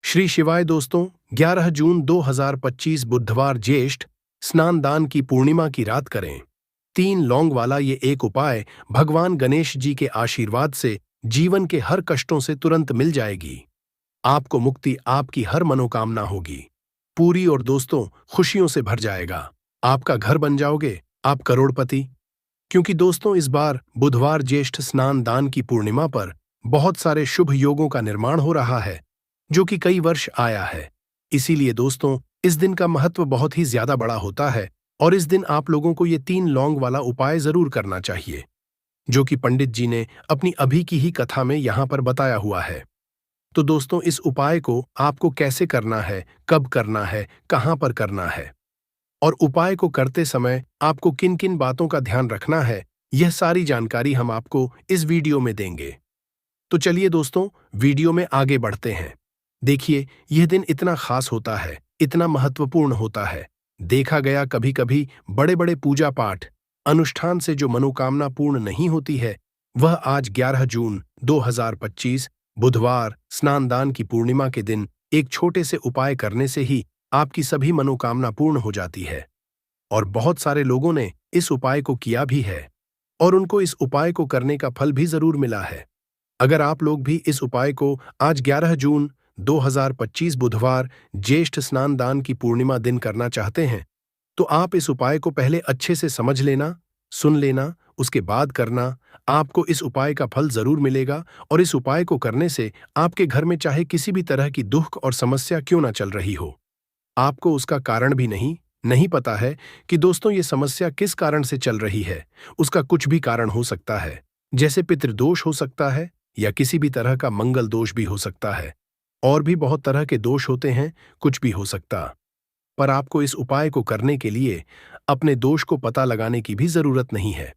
श्री शिवाय दोस्तों। 11 जून 2025 बुधवार ज्येष्ठ स्नान दान की पूर्णिमा की रात करें। 3 लौंग वाला ये एक उपाय भगवान गणेश जी के आशीर्वाद से जीवन के हर कष्टों से तुरंत मिल जाएगी। आपको मुक्ति, आपकी हर मनोकामना होगी पूरी और दोस्तों खुशियों से भर जाएगा। आपका घर बन जाओगे, आप करोड़पति। क्योंकि दोस्तों इस बार बुधवार ज्येष्ठ स्नान दान की पूर्णिमा पर बहुत सारे शुभ योगों का निर्माण हो रहा है जो कि कई वर्ष आया है। इसीलिए दोस्तों इस दिन का महत्व बहुत ही ज्यादा बड़ा होता है और इस दिन आप लोगों को ये 3 लौंग वाला उपाय जरूर करना चाहिए जो कि पंडित जी ने अपनी अभी की ही कथा में यहाँ पर बताया हुआ है। तो दोस्तों इस उपाय को आपको कैसे करना है, कब करना है, कहाँ पर करना है और उपाय को करते समय आपको किन किन बातों का ध्यान रखना है, यह सारी जानकारी हम आपको इस वीडियो में देंगे। तो चलिए दोस्तों वीडियो में आगे बढ़ते हैं। देखिए यह दिन इतना खास होता है, इतना महत्वपूर्ण होता है। देखा गया कभी कभी बड़े बड़े पूजा पाठ अनुष्ठान से जो मनोकामना पूर्ण नहीं होती है, वह आज 11 जून 2025 बुधवार स्नानदान की पूर्णिमा के दिन एक छोटे से उपाय करने से ही आपकी सभी मनोकामना पूर्ण हो जाती है। और बहुत सारे लोगों ने इस उपाय को किया भी है और उनको इस उपाय को करने का फल भी जरूर मिला है। अगर आप लोग भी इस उपाय को आज 11 जून 2025 बुधवार ज्येष्ठ स्नान दान की पूर्णिमा दिन करना चाहते हैं, तो आप इस उपाय को पहले अच्छे से समझ लेना, सुन लेना, उसके बाद करना। आपको इस उपाय का फल जरूर मिलेगा और इस उपाय को करने से आपके घर में चाहे किसी भी तरह की दुख और समस्या क्यों ना चल रही हो, आपको उसका कारण भी नहीं पता है कि दोस्तों ये समस्या किस कारण से चल रही है। उसका कुछ भी कारण हो सकता है, जैसे पितृदोष हो सकता है या किसी भी तरह का मंगल दोष भी हो सकता है, और भी बहुत तरह के दोष होते हैं, कुछ भी हो सकता। पर आपको इस उपाय को करने के लिए अपने दोष को पता लगाने की भी जरूरत नहीं है।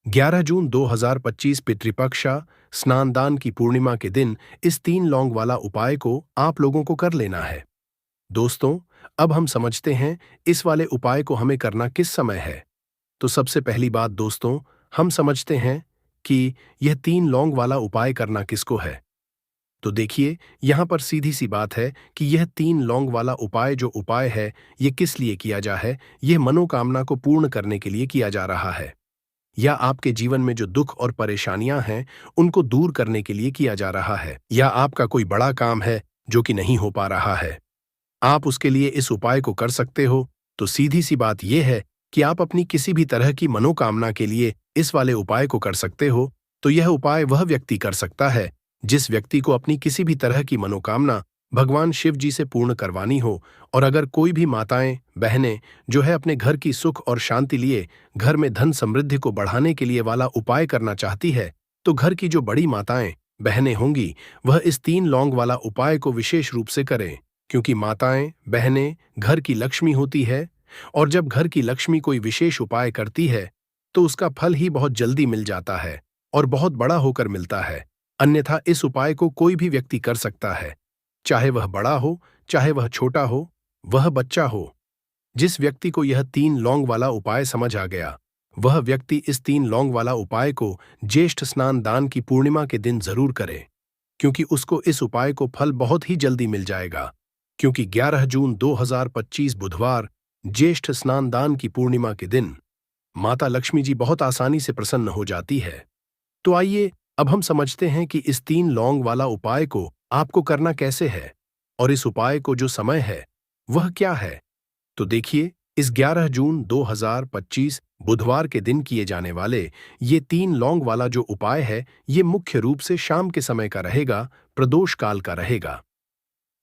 11 जून 2025 पितृपक्षा स्नानदान की पूर्णिमा के दिन इस 3 लौंग वाला उपाय को आप लोगों को कर लेना है। दोस्तों अब हम समझते हैं इस वाले उपाय को हमें करना किस समय है। तो सबसे पहली बात दोस्तों हम समझते हैं कि यह 3 लौंग वाला उपाय करना किसको है। तो देखिए यहां पर सीधी सी बात है कि यह 3 लौंग वाला उपाय जो उपाय है यह किस लिए किया जा है। यह मनोकामना को पूर्ण करने के लिए किया जा रहा है, या आपके जीवन में जो दुख और परेशानियां हैं उनको दूर करने के लिए किया जा रहा है, या आपका कोई बड़ा काम है जो कि नहीं हो पा रहा है, आप उसके लिए इस उपाय को कर सकते हो। तो सीधी सी बात यह है कि आप अपनी किसी भी तरह की मनोकामना के लिए इस वाले उपाय को कर सकते हो। तो यह उपाय वह व्यक्ति कर सकता है जिस व्यक्ति को अपनी किसी भी तरह की मनोकामना भगवान शिव जी से पूर्ण करवानी हो। और अगर कोई भी माताएं बहनें जो है अपने घर की सुख और शांति लिए घर में धन समृद्धि को बढ़ाने के लिए वाला उपाय करना चाहती है, तो घर की जो बड़ी माताएं बहनें होंगी वह इस 3 लौंग वाला उपाय को विशेष रूप से करें, क्योंकि माताएं बहनें घर की लक्ष्मी होती है और जब घर की लक्ष्मी कोई विशेष उपाय करती है तो उसका फल ही बहुत जल्दी मिल जाता है और बहुत बड़ा होकर मिलता है। अन्यथा इस उपाय को कोई भी व्यक्ति कर सकता है, चाहे वह बड़ा हो, चाहे वह छोटा हो, वह बच्चा हो। जिस व्यक्ति को यह 3 लौंग वाला उपाय समझ आ गया, वह व्यक्ति इस 3 लौंग वाला उपाय को ज्येष्ठ स्नान दान की पूर्णिमा के दिन जरूर करे, क्योंकि उसको इस उपाय को फल बहुत ही जल्दी मिल जाएगा। क्योंकि 11 जून 2025 बुधवार ज्येष्ठ स्नान दान की पूर्णिमा के दिन माता लक्ष्मी जी बहुत आसानी से प्रसन्न हो जाती है। तो आइए अब हम समझते हैं कि इस 3 लौंग वाला उपाय को आपको करना कैसे है और इस उपाय को जो समय है वह क्या है। तो देखिए इस 11 जून 2025 बुधवार के दिन किए जाने वाले ये 3 लौंग वाला जो उपाय है ये मुख्य रूप से शाम के समय का रहेगा, प्रदोष काल का रहेगा।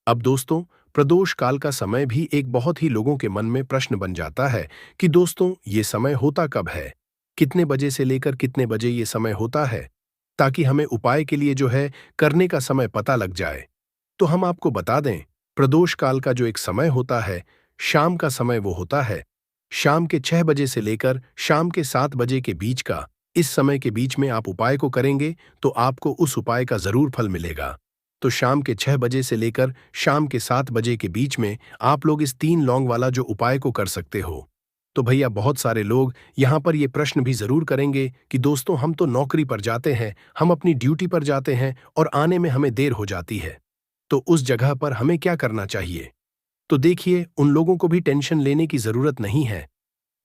अब दोस्तों प्रदोष काल का समय भी एक बहुत ही लोगों के मन में प्रश्न बन जाता है कि दोस्तों ये समय होता कब है, कितने बजे से लेकर कितने बजे ये समय होता है, ताकि हमें उपाय के लिए जो है करने का समय पता लग जाए। तो हम आपको बता दें प्रदोष काल का जो एक समय होता है, शाम का समय वो होता है शाम के 6 बजे से लेकर शाम के 7 बजे के बीच का। इस समय के बीच में आप उपाय को करेंगे तो आपको उस उपाय का जरूर फल मिलेगा। तो शाम के 6 बजे से लेकर शाम के 7 बजे के बीच में आप लोग इस 3 लौंग वाला जो उपाय को कर सकते हो। तो भैया बहुत सारे लोग यहाँ पर ये प्रश्न भी जरूर करेंगे कि दोस्तों हम तो नौकरी पर जाते हैं, हम अपनी ड्यूटी पर जाते हैं और आने में हमें देर हो जाती है, तो उस जगह पर हमें क्या करना चाहिए? तो देखिए, उन लोगों को भी टेंशन लेने की जरूरत नहीं है।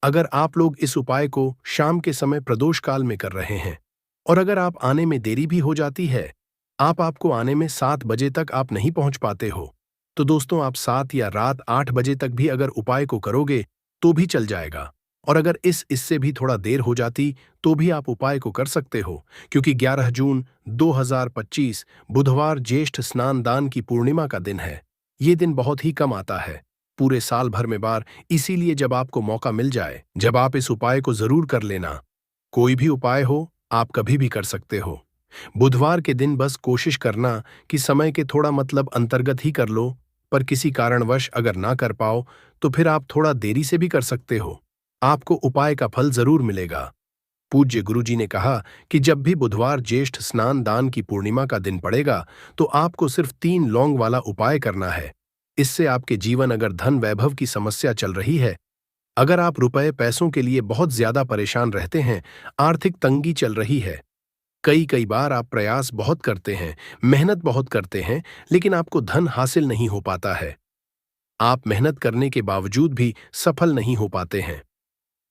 अगर आप लोग इस उपाय को शाम के समय प्रदोष काल में कर रहे हैं और अगर आप आने में देरी भी हो जाती है, आपको आने में 7 बजे तक आप नहीं पहुंच पाते हो, तो दोस्तों आप 7 या रात 8 बजे तक भी अगर उपाय को करोगे तो भी चल जाएगा। और अगर इससे भी थोड़ा देर हो जाती तो भी आप उपाय को कर सकते हो, क्योंकि 11 जून 2025 बुधवार ज्येष्ठ स्नान दान की पूर्णिमा का दिन है। ये दिन बहुत ही कम आता है, पूरे साल भर में बार, इसीलिए जब आपको मौका मिल जाए, जब आप इस उपाय को जरूर कर लेना। कोई भी उपाय हो, आप कभी भी कर सकते हो। बुधवार के दिन बस कोशिश करना कि समय के थोड़ा अंतर्गत ही कर लो, पर किसी कारणवश अगर ना कर पाओ तो फिर आप थोड़ा देरी से भी कर सकते हो। आपको उपाय का फल जरूर मिलेगा। पूज्य गुरुजी ने कहा कि जब भी बुधवार ज्येष्ठ स्नान दान की पूर्णिमा का दिन पड़ेगा तो आपको सिर्फ 3 लौंग वाला उपाय करना है। इससे आपके जीवन, अगर धन वैभव की समस्या चल रही है, अगर आप रुपए पैसों के लिए बहुत ज्यादा परेशान रहते हैं, आर्थिक तंगी चल रही है, कई कई बार आप प्रयास बहुत करते हैं, मेहनत बहुत करते हैं, लेकिन आपको धन हासिल नहीं हो पाता है। आप मेहनत करने के बावजूद भी सफल नहीं हो पाते हैं।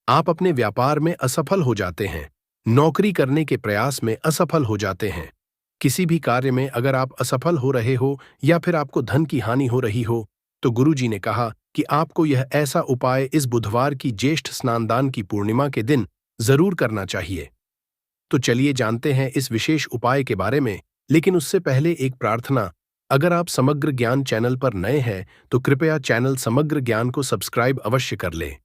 आप अपने व्यापार में असफल हो जाते हैं, नौकरी करने के प्रयास में असफल हो जाते हैं। किसी भी कार्य में अगर आप असफल हो रहे हो या फिर आपको धन की हानि हो रही हो, तो गुरुजी ने कहा कि आपको यह ऐसा उपाय इस बुधवार की ज्येष्ठ स्नानदान की पूर्णिमा के दिन जरूर करना चाहिए। तो चलिए जानते हैं इस विशेष उपाय के बारे में, लेकिन उससे पहले एक प्रार्थना। अगर आप समग्र ज्ञान चैनल पर नए हैं तो कृपया चैनल समग्र ज्ञान को सब्सक्राइब अवश्य कर लें।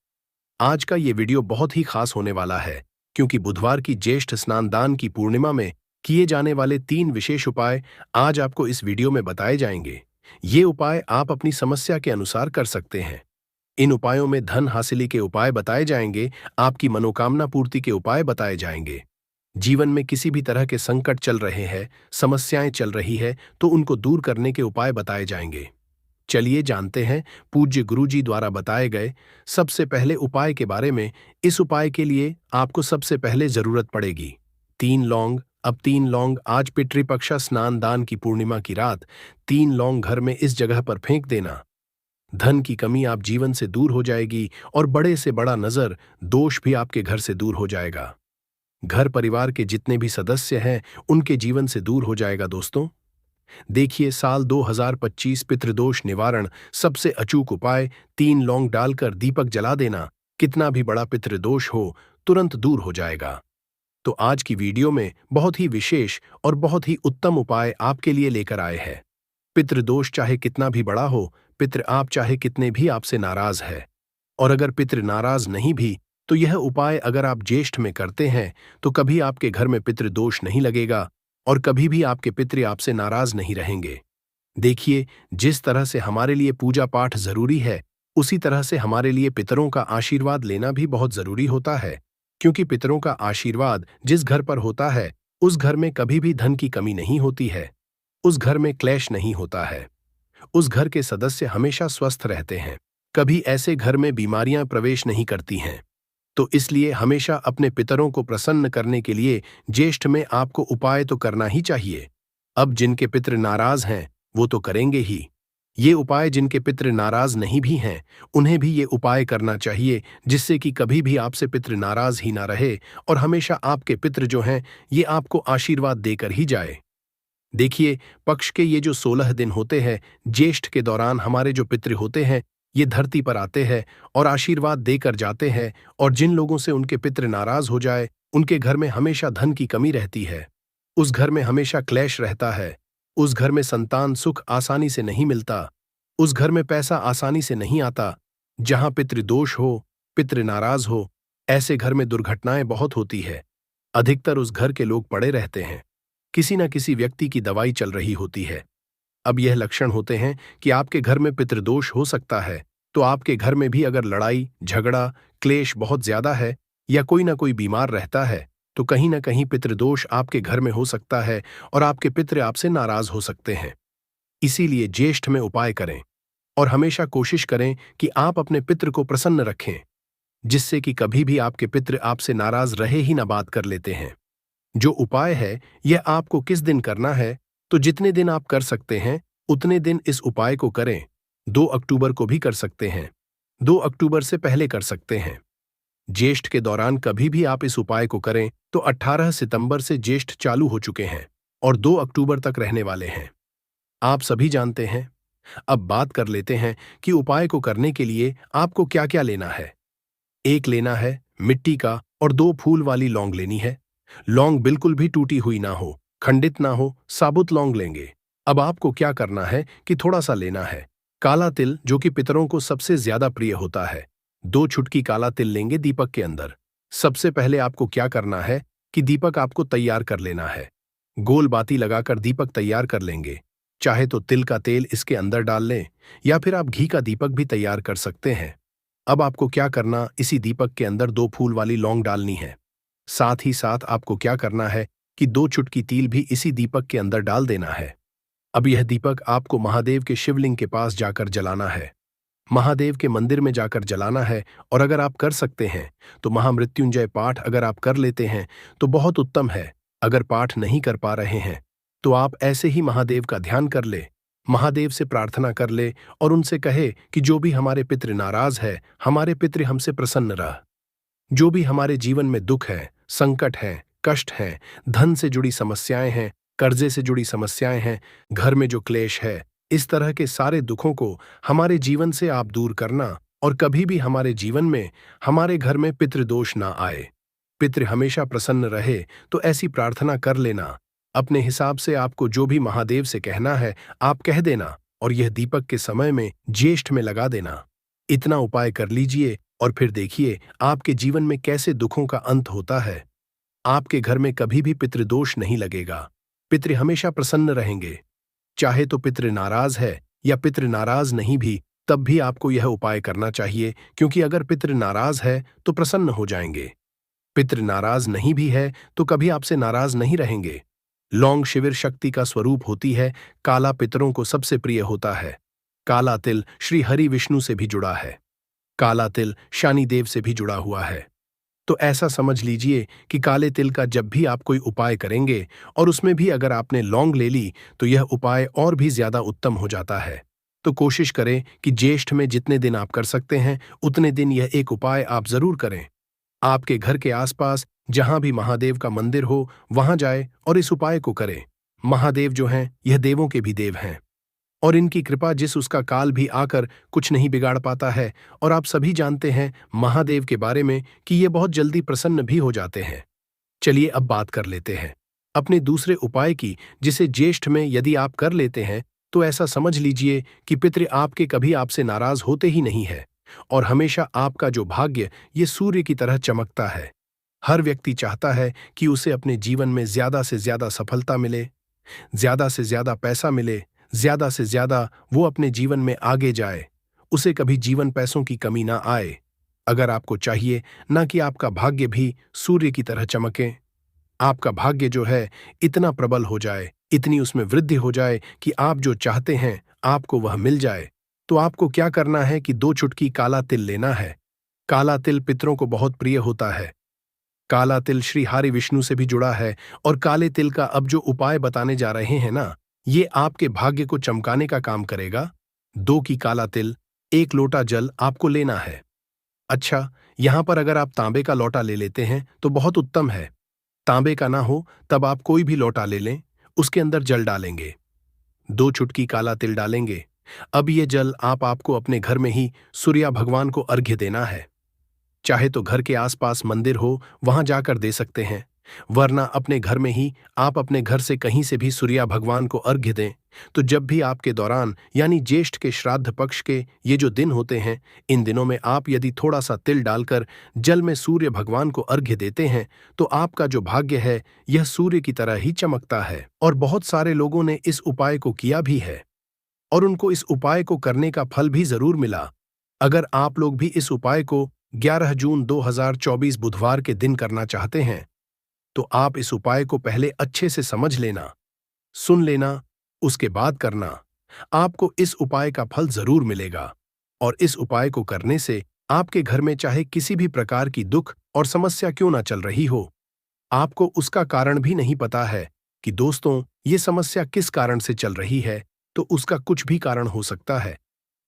आज का ये वीडियो बहुत ही खास होने वाला है, क्योंकि बुधवार की ज्येष्ठ स्नानदान की पूर्णिमा में किए जाने वाले 3 विशेष उपाय आज आपको इस वीडियो में बताए जाएंगे। ये उपाय आप अपनी समस्या के अनुसार कर सकते हैं। इन उपायों में धन हासिली के उपाय बताए जाएंगे, आपकी मनोकामना पूर्ति के उपाय बताए जाएंगे। जीवन में किसी भी तरह के संकट चल रहे हैं, समस्याएं चल रही है, तो उनको दूर करने के उपाय बताए जाएंगे। चलिए जानते हैं पूज्य गुरुजी द्वारा बताए गए सबसे पहले उपाय के बारे में। इस उपाय के लिए आपको सबसे पहले जरूरत पड़ेगी 3 लौंग। अब 3 लौंग आज पितृपक्षा स्नान दान की पूर्णिमा की रात 3 लौंग घर में इस जगह पर फेंक देना। धन की कमी आप जीवन से दूर हो जाएगी और बड़े से बड़ा नजर दोष भी आपके घर से दूर हो जाएगा। घर परिवार के जितने भी सदस्य हैं उनके जीवन से दूर हो जाएगा। दोस्तों देखिए, साल 2025 पितृदोष निवारण सबसे अचूक उपाय 3 लौंग डालकर दीपक जला देना। कितना भी बड़ा पितृदोष हो, तुरंत दूर हो जाएगा। तो आज की वीडियो में बहुत ही विशेष और बहुत ही उत्तम उपाय आपके लिए लेकर आए हैं। पितृदोष चाहे कितना भी बड़ा हो, पितृ आप चाहे कितने भी आपसे नाराज है, और अगर पितृ नाराज नहीं भी, तो यह उपाय अगर आप ज्येष्ठ में करते हैं तो कभी आपके घर में पितृदोष नहीं लगेगा और कभी भी आपके पितृ आपसे नाराज नहीं रहेंगे। देखिए, जिस तरह से हमारे लिए पूजा पाठ जरूरी है, उसी तरह से हमारे लिए पितरों का आशीर्वाद लेना भी बहुत जरूरी होता है, क्योंकि पितरों का आशीर्वाद जिस घर पर होता है, उस घर में कभी भी धन की कमी नहीं होती है, उस घर में क्लेश नहीं होता है, उस घर के सदस्य हमेशा स्वस्थ रहते हैं, कभी ऐसे घर में बीमारियां प्रवेश नहीं करती हैं। तो इसलिए हमेशा अपने पितरों को प्रसन्न करने के लिए ज्येष्ठ में आपको उपाय तो करना ही चाहिए। अब जिनके पितृ नाराज हैं वो तो करेंगे ही, ये उपाय जिनके पितृ नाराज नहीं भी हैं उन्हें भी ये उपाय करना चाहिए, जिससे कि कभी भी आपसे पितृ नाराज ही ना रहे और हमेशा आपके पितृ जो हैं ये आपको आशीर्वाद देकर ही जाए। देखिए, पक्ष के ये जो 16 दिन होते हैं ज्येष्ठ के दौरान, हमारे जो पितृ होते हैं ये धरती पर आते हैं और आशीर्वाद देकर जाते हैं, और जिन लोगों से उनके पितृ नाराज हो जाए उनके घर में हमेशा धन की कमी रहती है, उस घर में हमेशा क्लेश रहता है, उस घर में संतान सुख आसानी से नहीं मिलता, उस घर में पैसा आसानी से नहीं आता। जहां पितृदोष हो, पितृ नाराज हो, ऐसे घर में दुर्घटनाएं बहुत होती है। अधिकतर उस घर के लोग पड़े रहते हैं, किसी न किसी व्यक्ति की दवाई चल रही होती है। अब यह लक्षण होते हैं कि आपके घर में पितृदोष हो सकता है, तो आपके घर में भी अगर लड़ाई झगड़ा क्लेश बहुत ज्यादा है या कोई ना कोई बीमार रहता है, तो कहीं ना कहीं पितृदोष आपके घर में हो सकता है और आपके पितृ आपसे नाराज हो सकते हैं। इसीलिए ज्येष्ठ में उपाय करें और हमेशा कोशिश करें कि आप अपने पितृ को प्रसन्न रखें, जिससे कि कभी भी आपके पितृ आपसे नाराज रहे ही ना बात कर लेते हैं। जो उपाय है यह आपको किस दिन करना है, तो जितने दिन आप कर सकते हैं उतने दिन इस उपाय को करें। 2 अक्टूबर को भी कर सकते हैं। 2 अक्टूबर से पहले कर सकते हैं। ज्येष्ठ के दौरान कभी भी आप इस उपाय को करें तो 18 सितंबर से ज्येष्ठ चालू हो चुके हैं और 2 अक्टूबर तक रहने वाले हैं। आप सभी जानते हैं। अब बात कर लेते हैं कि उपाय को करने के लिए आपको क्या क्या लेना है। एक लेना है मिट्टी का और 2 फूल वाली लौंग लेनी है। लौंग बिल्कुल भी टूटी हुई ना हो, खंडित ना हो, साबुत लौंग लेंगे। अब आपको क्या करना है कि थोड़ा सा लेना है काला तिल, जो कि पितरों को सबसे ज्यादा प्रिय होता है। 2 छुटकी काला तिल लेंगे दीपक के अंदर। सबसे पहले आपको क्या करना है कि दीपक आपको तैयार कर लेना है। गोल बाती लगाकर दीपक तैयार कर लेंगे। चाहे तो तिल का तेल इसके अंदर डाल लें या फिर आप घी का दीपक भी तैयार कर सकते हैं। अब आपको क्या करना, इसी दीपक के अंदर 2 फूल वाली लौंग डालनी है। साथ ही साथ आपको क्या करना है कि 2 चुटकी तिल भी इसी दीपक के अंदर डाल देना है। अब यह दीपक आपको महादेव के शिवलिंग के पास जाकर जलाना है। महादेव के मंदिर में जाकर जलाना है और अगर आप कर सकते हैं तो महामृत्युंजय पाठ अगर आप कर लेते हैं तो बहुत उत्तम है। अगर पाठ नहीं कर पा रहे हैं तो आप ऐसे ही महादेव का ध्यान कर ले, महादेव से प्रार्थना कर ले और उनसे कहे कि जो भी हमारे पितृ नाराज है, हमारे पितृ हमसे प्रसन्न रह। जो भी हमारे जीवन में दुख है, संकट है, कष्ट है, धन से जुड़ी समस्याएं हैं, कर्जे से जुड़ी समस्याएं हैं, घर में जो क्लेश है, इस तरह के सारे दुखों को हमारे जीवन से आप दूर करना और कभी भी हमारे जीवन में, हमारे घर में पितृदोष ना आए, पितृ हमेशा प्रसन्न रहे। तो ऐसी प्रार्थना कर लेना। अपने हिसाब से आपको जो भी महादेव से कहना है आप कह देना और यह दीपक के समय में ज्येष्ठ में लगा देना। इतना उपाय कर लीजिए और फिर देखिए आपके जीवन में कैसे दुखों का अंत होता है। आपके घर में कभी भी पितृदोष नहीं लगेगा। पितृ हमेशा प्रसन्न रहेंगे। चाहे तो पितृ नाराज है या पितृ नाराज नहीं भी, तब भी आपको यह उपाय करना चाहिए, क्योंकि अगर पितृ नाराज है तो प्रसन्न हो जाएंगे। पितृ नाराज नहीं भी है तो कभी आपसे नाराज नहीं रहेंगे। लौंग शिविर शक्ति का स्वरूप होती है। काला पितरों को सबसे प्रिय होता है। काला तिल श्री हरि विष्णु से भी जुड़ा है। काला तिल शनि देव से भी जुड़ा हुआ है। तो ऐसा समझ लीजिए कि काले तिल का जब भी आप कोई उपाय करेंगे और उसमें भी अगर आपने लौंग ले ली तो यह उपाय और भी ज्यादा उत्तम हो जाता है। तो कोशिश करें कि ज्येष्ठ में जितने दिन आप कर सकते हैं उतने दिन यह एक उपाय आप जरूर करें। आपके घर के आसपास जहां भी महादेव का मंदिर हो वहां जाए और इस उपाय को करें। महादेव जो हैं यह देवों के भी देव हैं और इनकी कृपा जिस उसका काल भी आकर कुछ नहीं बिगाड़ पाता है। और आप सभी जानते हैं महादेव के बारे में कि ये बहुत जल्दी प्रसन्न भी हो जाते हैं। चलिए अब बात कर लेते हैं अपने दूसरे उपाय की, जिसे ज्येष्ठ में यदि आप कर लेते हैं तो ऐसा समझ लीजिए कि पितृ आपके कभी आपसे नाराज होते ही नहीं है और हमेशा आपका जो भाग्य ये सूर्य की तरह चमकता है। हर व्यक्ति चाहता है कि उसे अपने जीवन में ज्यादा से ज्यादा सफलता मिले, ज्यादा से ज्यादा पैसा मिले, ज्यादा से ज्यादा वो अपने जीवन में आगे जाए, उसे कभी जीवन पैसों की कमी ना आए। अगर आपको चाहिए ना कि आपका भाग्य भी सूर्य की तरह चमके, आपका भाग्य जो है इतना प्रबल हो जाए, इतनी उसमें वृद्धि हो जाए कि आप जो चाहते हैं आपको वह मिल जाए, तो आपको क्या करना है कि 2 चुटकी काला तिल लेना है। काला तिल पितरों को बहुत प्रिय होता है। काला तिल श्री हरि विष्णु से भी जुड़ा है और काले तिल का अब जो उपाय बताने जा रहे हैं ना, ये आपके भाग्य को चमकाने का काम करेगा। 2 की काला तिल, 1 लोटा जल आपको लेना है। अच्छा, यहां पर अगर आप तांबे का लोटा ले लेते हैं तो बहुत उत्तम है। तांबे का ना हो तब आप कोई भी लोटा ले लें, उसके अंदर जल डालेंगे। 2 चुटकी काला तिल डालेंगे। अब ये जल आपको अपने घर में ही सूर्य भगवान को अर्घ्य देना है। चाहे तो घर के आसपास मंदिर हो वहां जाकर दे सकते हैं, वरना अपने घर में ही आप अपने घर से कहीं से भी सूर्य भगवान को अर्घ्य दें। तो जब भी आपके दौरान यानी ज्येष्ठ के श्राद्ध पक्ष के ये जो दिन होते हैं, इन दिनों में आप यदि थोड़ा सा तिल डालकर जल में सूर्य भगवान को अर्घ्य देते हैं तो आपका जो भाग्य है यह सूर्य की तरह ही चमकता है। और बहुत सारे लोगों ने इस उपाय को किया भी है और उनको इस उपाय को करने का फल भी जरूर मिला। अगर आप लोग भी इस उपाय को 11 जून 2024 बुधवार के दिन करना चाहते हैं तो आप इस उपाय को पहले अच्छे से समझ लेना, सुन लेना, उसके बाद करना। आपको इस उपाय का फल जरूर मिलेगा और इस उपाय को करने से आपके घर में चाहे किसी भी प्रकार की दुख और समस्या क्यों ना चल रही हो, आपको उसका कारण भी नहीं पता है कि दोस्तों ये समस्या किस कारण से चल रही है, तो उसका कुछ भी कारण हो सकता है,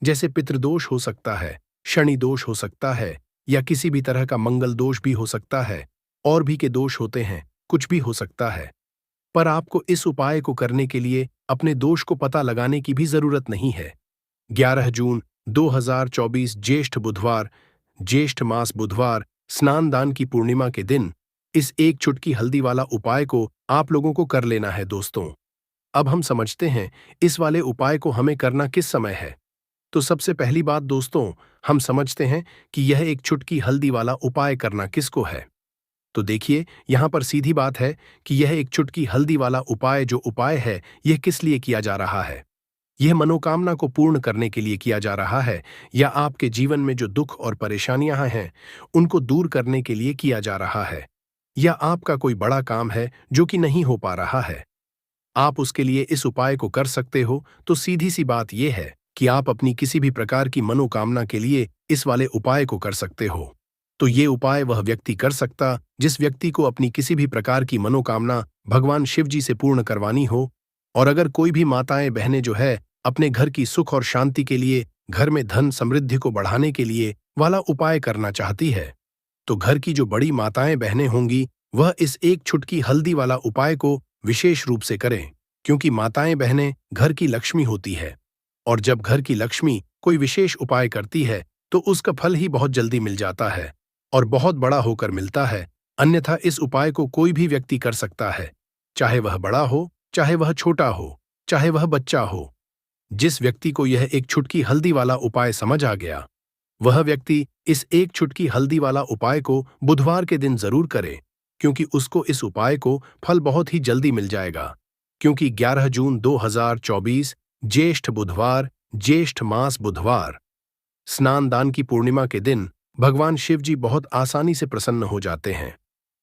जैसे पितृदोष हो सकता है, शनि दोष हो सकता है, या किसी भी तरह का मंगल दोष भी हो सकता है, और भी के दोष होते हैं, कुछ भी हो सकता है। पर आपको इस उपाय को करने के लिए अपने दोष को पता लगाने की भी जरूरत नहीं है। 11 जून 2024 ज्येष्ठ बुधवार, ज्येष्ठ मास बुधवार, स्नान दान की पूर्णिमा के दिन इस एक चुटकी हल्दी वाला उपाय को आप लोगों को कर लेना है दोस्तों। अब हम समझते हैं इस वाले उपाय को हमें करना किस समय है। तो सबसे पहली बात दोस्तों, हम समझते हैं कि यह एक चुटकी हल्दी वाला उपाय करना किसको है। तो देखिए, यहां पर सीधी बात है कि यह एक चुटकी हल्दी वाला उपाय जो उपाय है, यह किस लिए किया जा रहा है। यह मनोकामना को पूर्ण करने के लिए किया जा रहा है, या आपके जीवन में जो दुख और परेशानियां हैं उनको दूर करने के लिए किया जा रहा है, या आपका कोई बड़ा काम है जो कि नहीं हो पा रहा है। आप उसके लिए इस उपाय को कर सकते हो। तो सीधी सी बात यह है कि आप अपनी किसी भी प्रकार की मनोकामना के लिए इस वाले उपाय को कर सकते हो। तो ये उपाय वह व्यक्ति कर सकता जिस व्यक्ति को अपनी किसी भी प्रकार की मनोकामना भगवान शिव जी से पूर्ण करवानी हो। और अगर कोई भी माताएं बहनें जो है अपने घर की सुख और शांति के लिए, घर में धन समृद्धि को बढ़ाने के लिए वाला उपाय करना चाहती है, तो घर की जो बड़ी माताएं बहनें होंगी वह इस एक चुटकी हल्दी वाला उपाय को विशेष रूप से करें, क्योंकि माताएं बहनें घर की लक्ष्मी होती है। और जब घर की लक्ष्मी कोई विशेष उपाय करती है तो उसका फल ही बहुत जल्दी मिल जाता है, और बहुत बड़ा होकर मिलता है। अन्यथा इस उपाय को कोई भी व्यक्ति कर सकता है, चाहे वह बड़ा हो, चाहे वह छोटा हो, चाहे वह बच्चा हो। जिस व्यक्ति को यह एक चुटकी हल्दी वाला उपाय समझ आ गया, वह व्यक्ति इस एक चुटकी हल्दी वाला उपाय को बुधवार के दिन जरूर करे, क्योंकि उसको इस उपाय को फल बहुत ही जल्दी मिल जाएगा। क्योंकि 11 जून 2024 ज्येष्ठ बुधवार, ज्येष्ठ मास बुधवार, स्नान दान की पूर्णिमा के दिन भगवान शिव जी बहुत आसानी से प्रसन्न हो जाते हैं।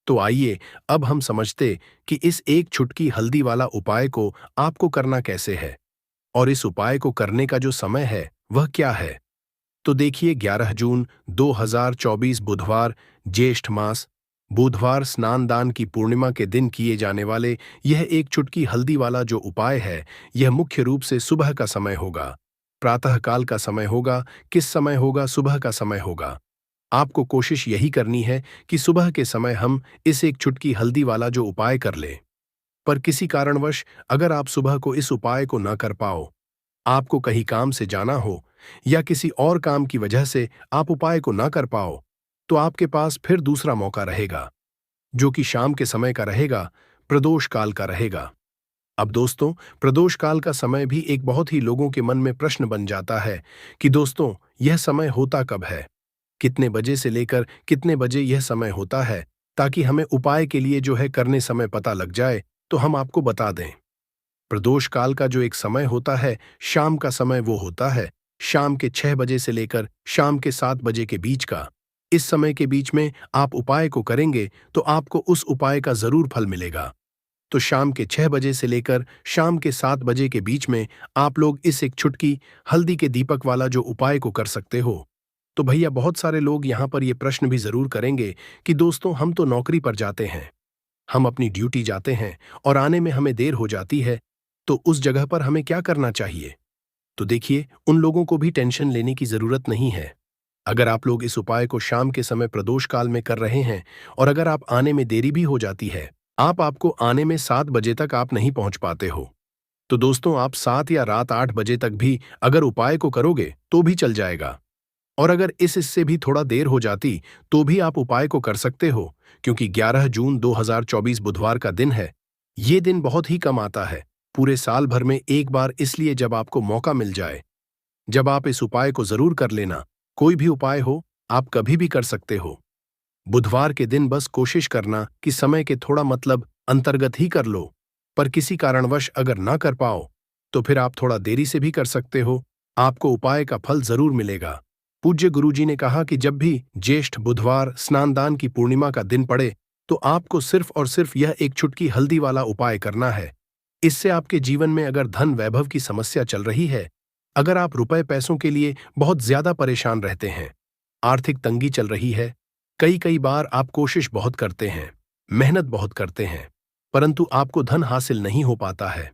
तो आइए अब हम समझते कि इस एक चुटकी हल्दी वाला उपाय को आपको करना कैसे है, और इस उपाय को करने का जो समय है वह क्या है। तो देखिए, 11 जून 2024 बुधवार, ज्येष्ठ मास बुधवार, स्नान दान की पूर्णिमा के दिन किए जाने वाले यह एक चुटकी हल्दी वाला जो उपाय है, यह मुख्य रूप से सुबह का समय होगा, प्रातः काल का समय होगा। किस समय होगा? सुबह का समय होगा। आपको कोशिश यही करनी है कि सुबह के समय हम इस एक चुटकी हल्दी वाला जो उपाय कर लें। पर किसी कारणवश अगर आप सुबह को इस उपाय को न कर पाओ, आपको कहीं काम से जाना हो, या किसी और काम की वजह से आप उपाय को ना कर पाओ, तो आपके पास फिर दूसरा मौका रहेगा, जो कि शाम के समय का रहेगा, प्रदोष काल का रहेगा। अब दोस्तों, प्रदोष काल का समय भी एक बहुत ही लोगों के मन में प्रश्न बन जाता है कि दोस्तों यह समय होता कब है, कितने बजे से लेकर कितने बजे यह समय होता है, ताकि हमें उपाय के लिए जो है करने समय पता लग जाए तो हम आपको बता दें। प्रदोष काल का जो एक समय होता है, शाम का समय, वो होता है शाम के 6 बजे से लेकर शाम के 7 बजे के बीच का। इस समय के बीच में आप उपाय को करेंगे तो आपको उस उपाय का जरूर फल मिलेगा। तो शाम के 6 बजे से लेकर शाम के 7 बजे के बीच में आप लोग इस एक चुटकी हल्दी के दीपक वाला जो उपाय को कर सकते हो। तो भैया, बहुत सारे लोग यहाँ पर ये प्रश्न भी जरूर करेंगे कि दोस्तों हम तो नौकरी पर जाते हैं, हम अपनी ड्यूटी जाते हैं और आने में हमें देर हो जाती है, तो उस जगह पर हमें क्या करना चाहिए। तो देखिए, उन लोगों को भी टेंशन लेने की जरूरत नहीं है। अगर आप लोग इस उपाय को शाम के समय प्रदोष काल में कर रहे हैं और अगर आप आने में देरी भी हो जाती है, आपको आने में 7 बजे तक आप नहीं पहुंच पाते हो, तो दोस्तों आप 7 या रात 8 बजे तक भी अगर उपाय को करोगे तो भी चल जाएगा। और अगर इससे भी थोड़ा देर हो जाती तो भी आप उपाय को कर सकते हो, क्योंकि 11 जून 2024 बुधवार का दिन है। ये दिन बहुत ही कम आता है, पूरे साल भर में एक बार, इसलिए जब आपको मौका मिल जाए, जब आप इस उपाय को जरूर कर लेना। कोई भी उपाय हो, आप कभी भी कर सकते हो। बुधवार के दिन बस कोशिश करना कि समय के थोड़ा अंतर्गत ही कर लो। पर किसी कारणवश अगर ना कर पाओ तो फिर आप थोड़ा देरी से भी कर सकते हो, आपको उपाय का फल जरूर मिलेगा। पूज्य गुरुजी ने कहा कि जब भी ज्येष्ठ बुधवार स्नानदान की पूर्णिमा का दिन पड़े तो आपको सिर्फ और सिर्फ यह एक चुटकी हल्दी वाला उपाय करना है। इससे आपके जीवन में अगर धन वैभव की समस्या चल रही है, अगर आप रुपए पैसों के लिए बहुत ज्यादा परेशान रहते हैं, आर्थिक तंगी चल रही है, कई बार आप कोशिश बहुत करते हैं, मेहनत बहुत करते हैं, परंतु आपको धन हासिल नहीं हो पाता है,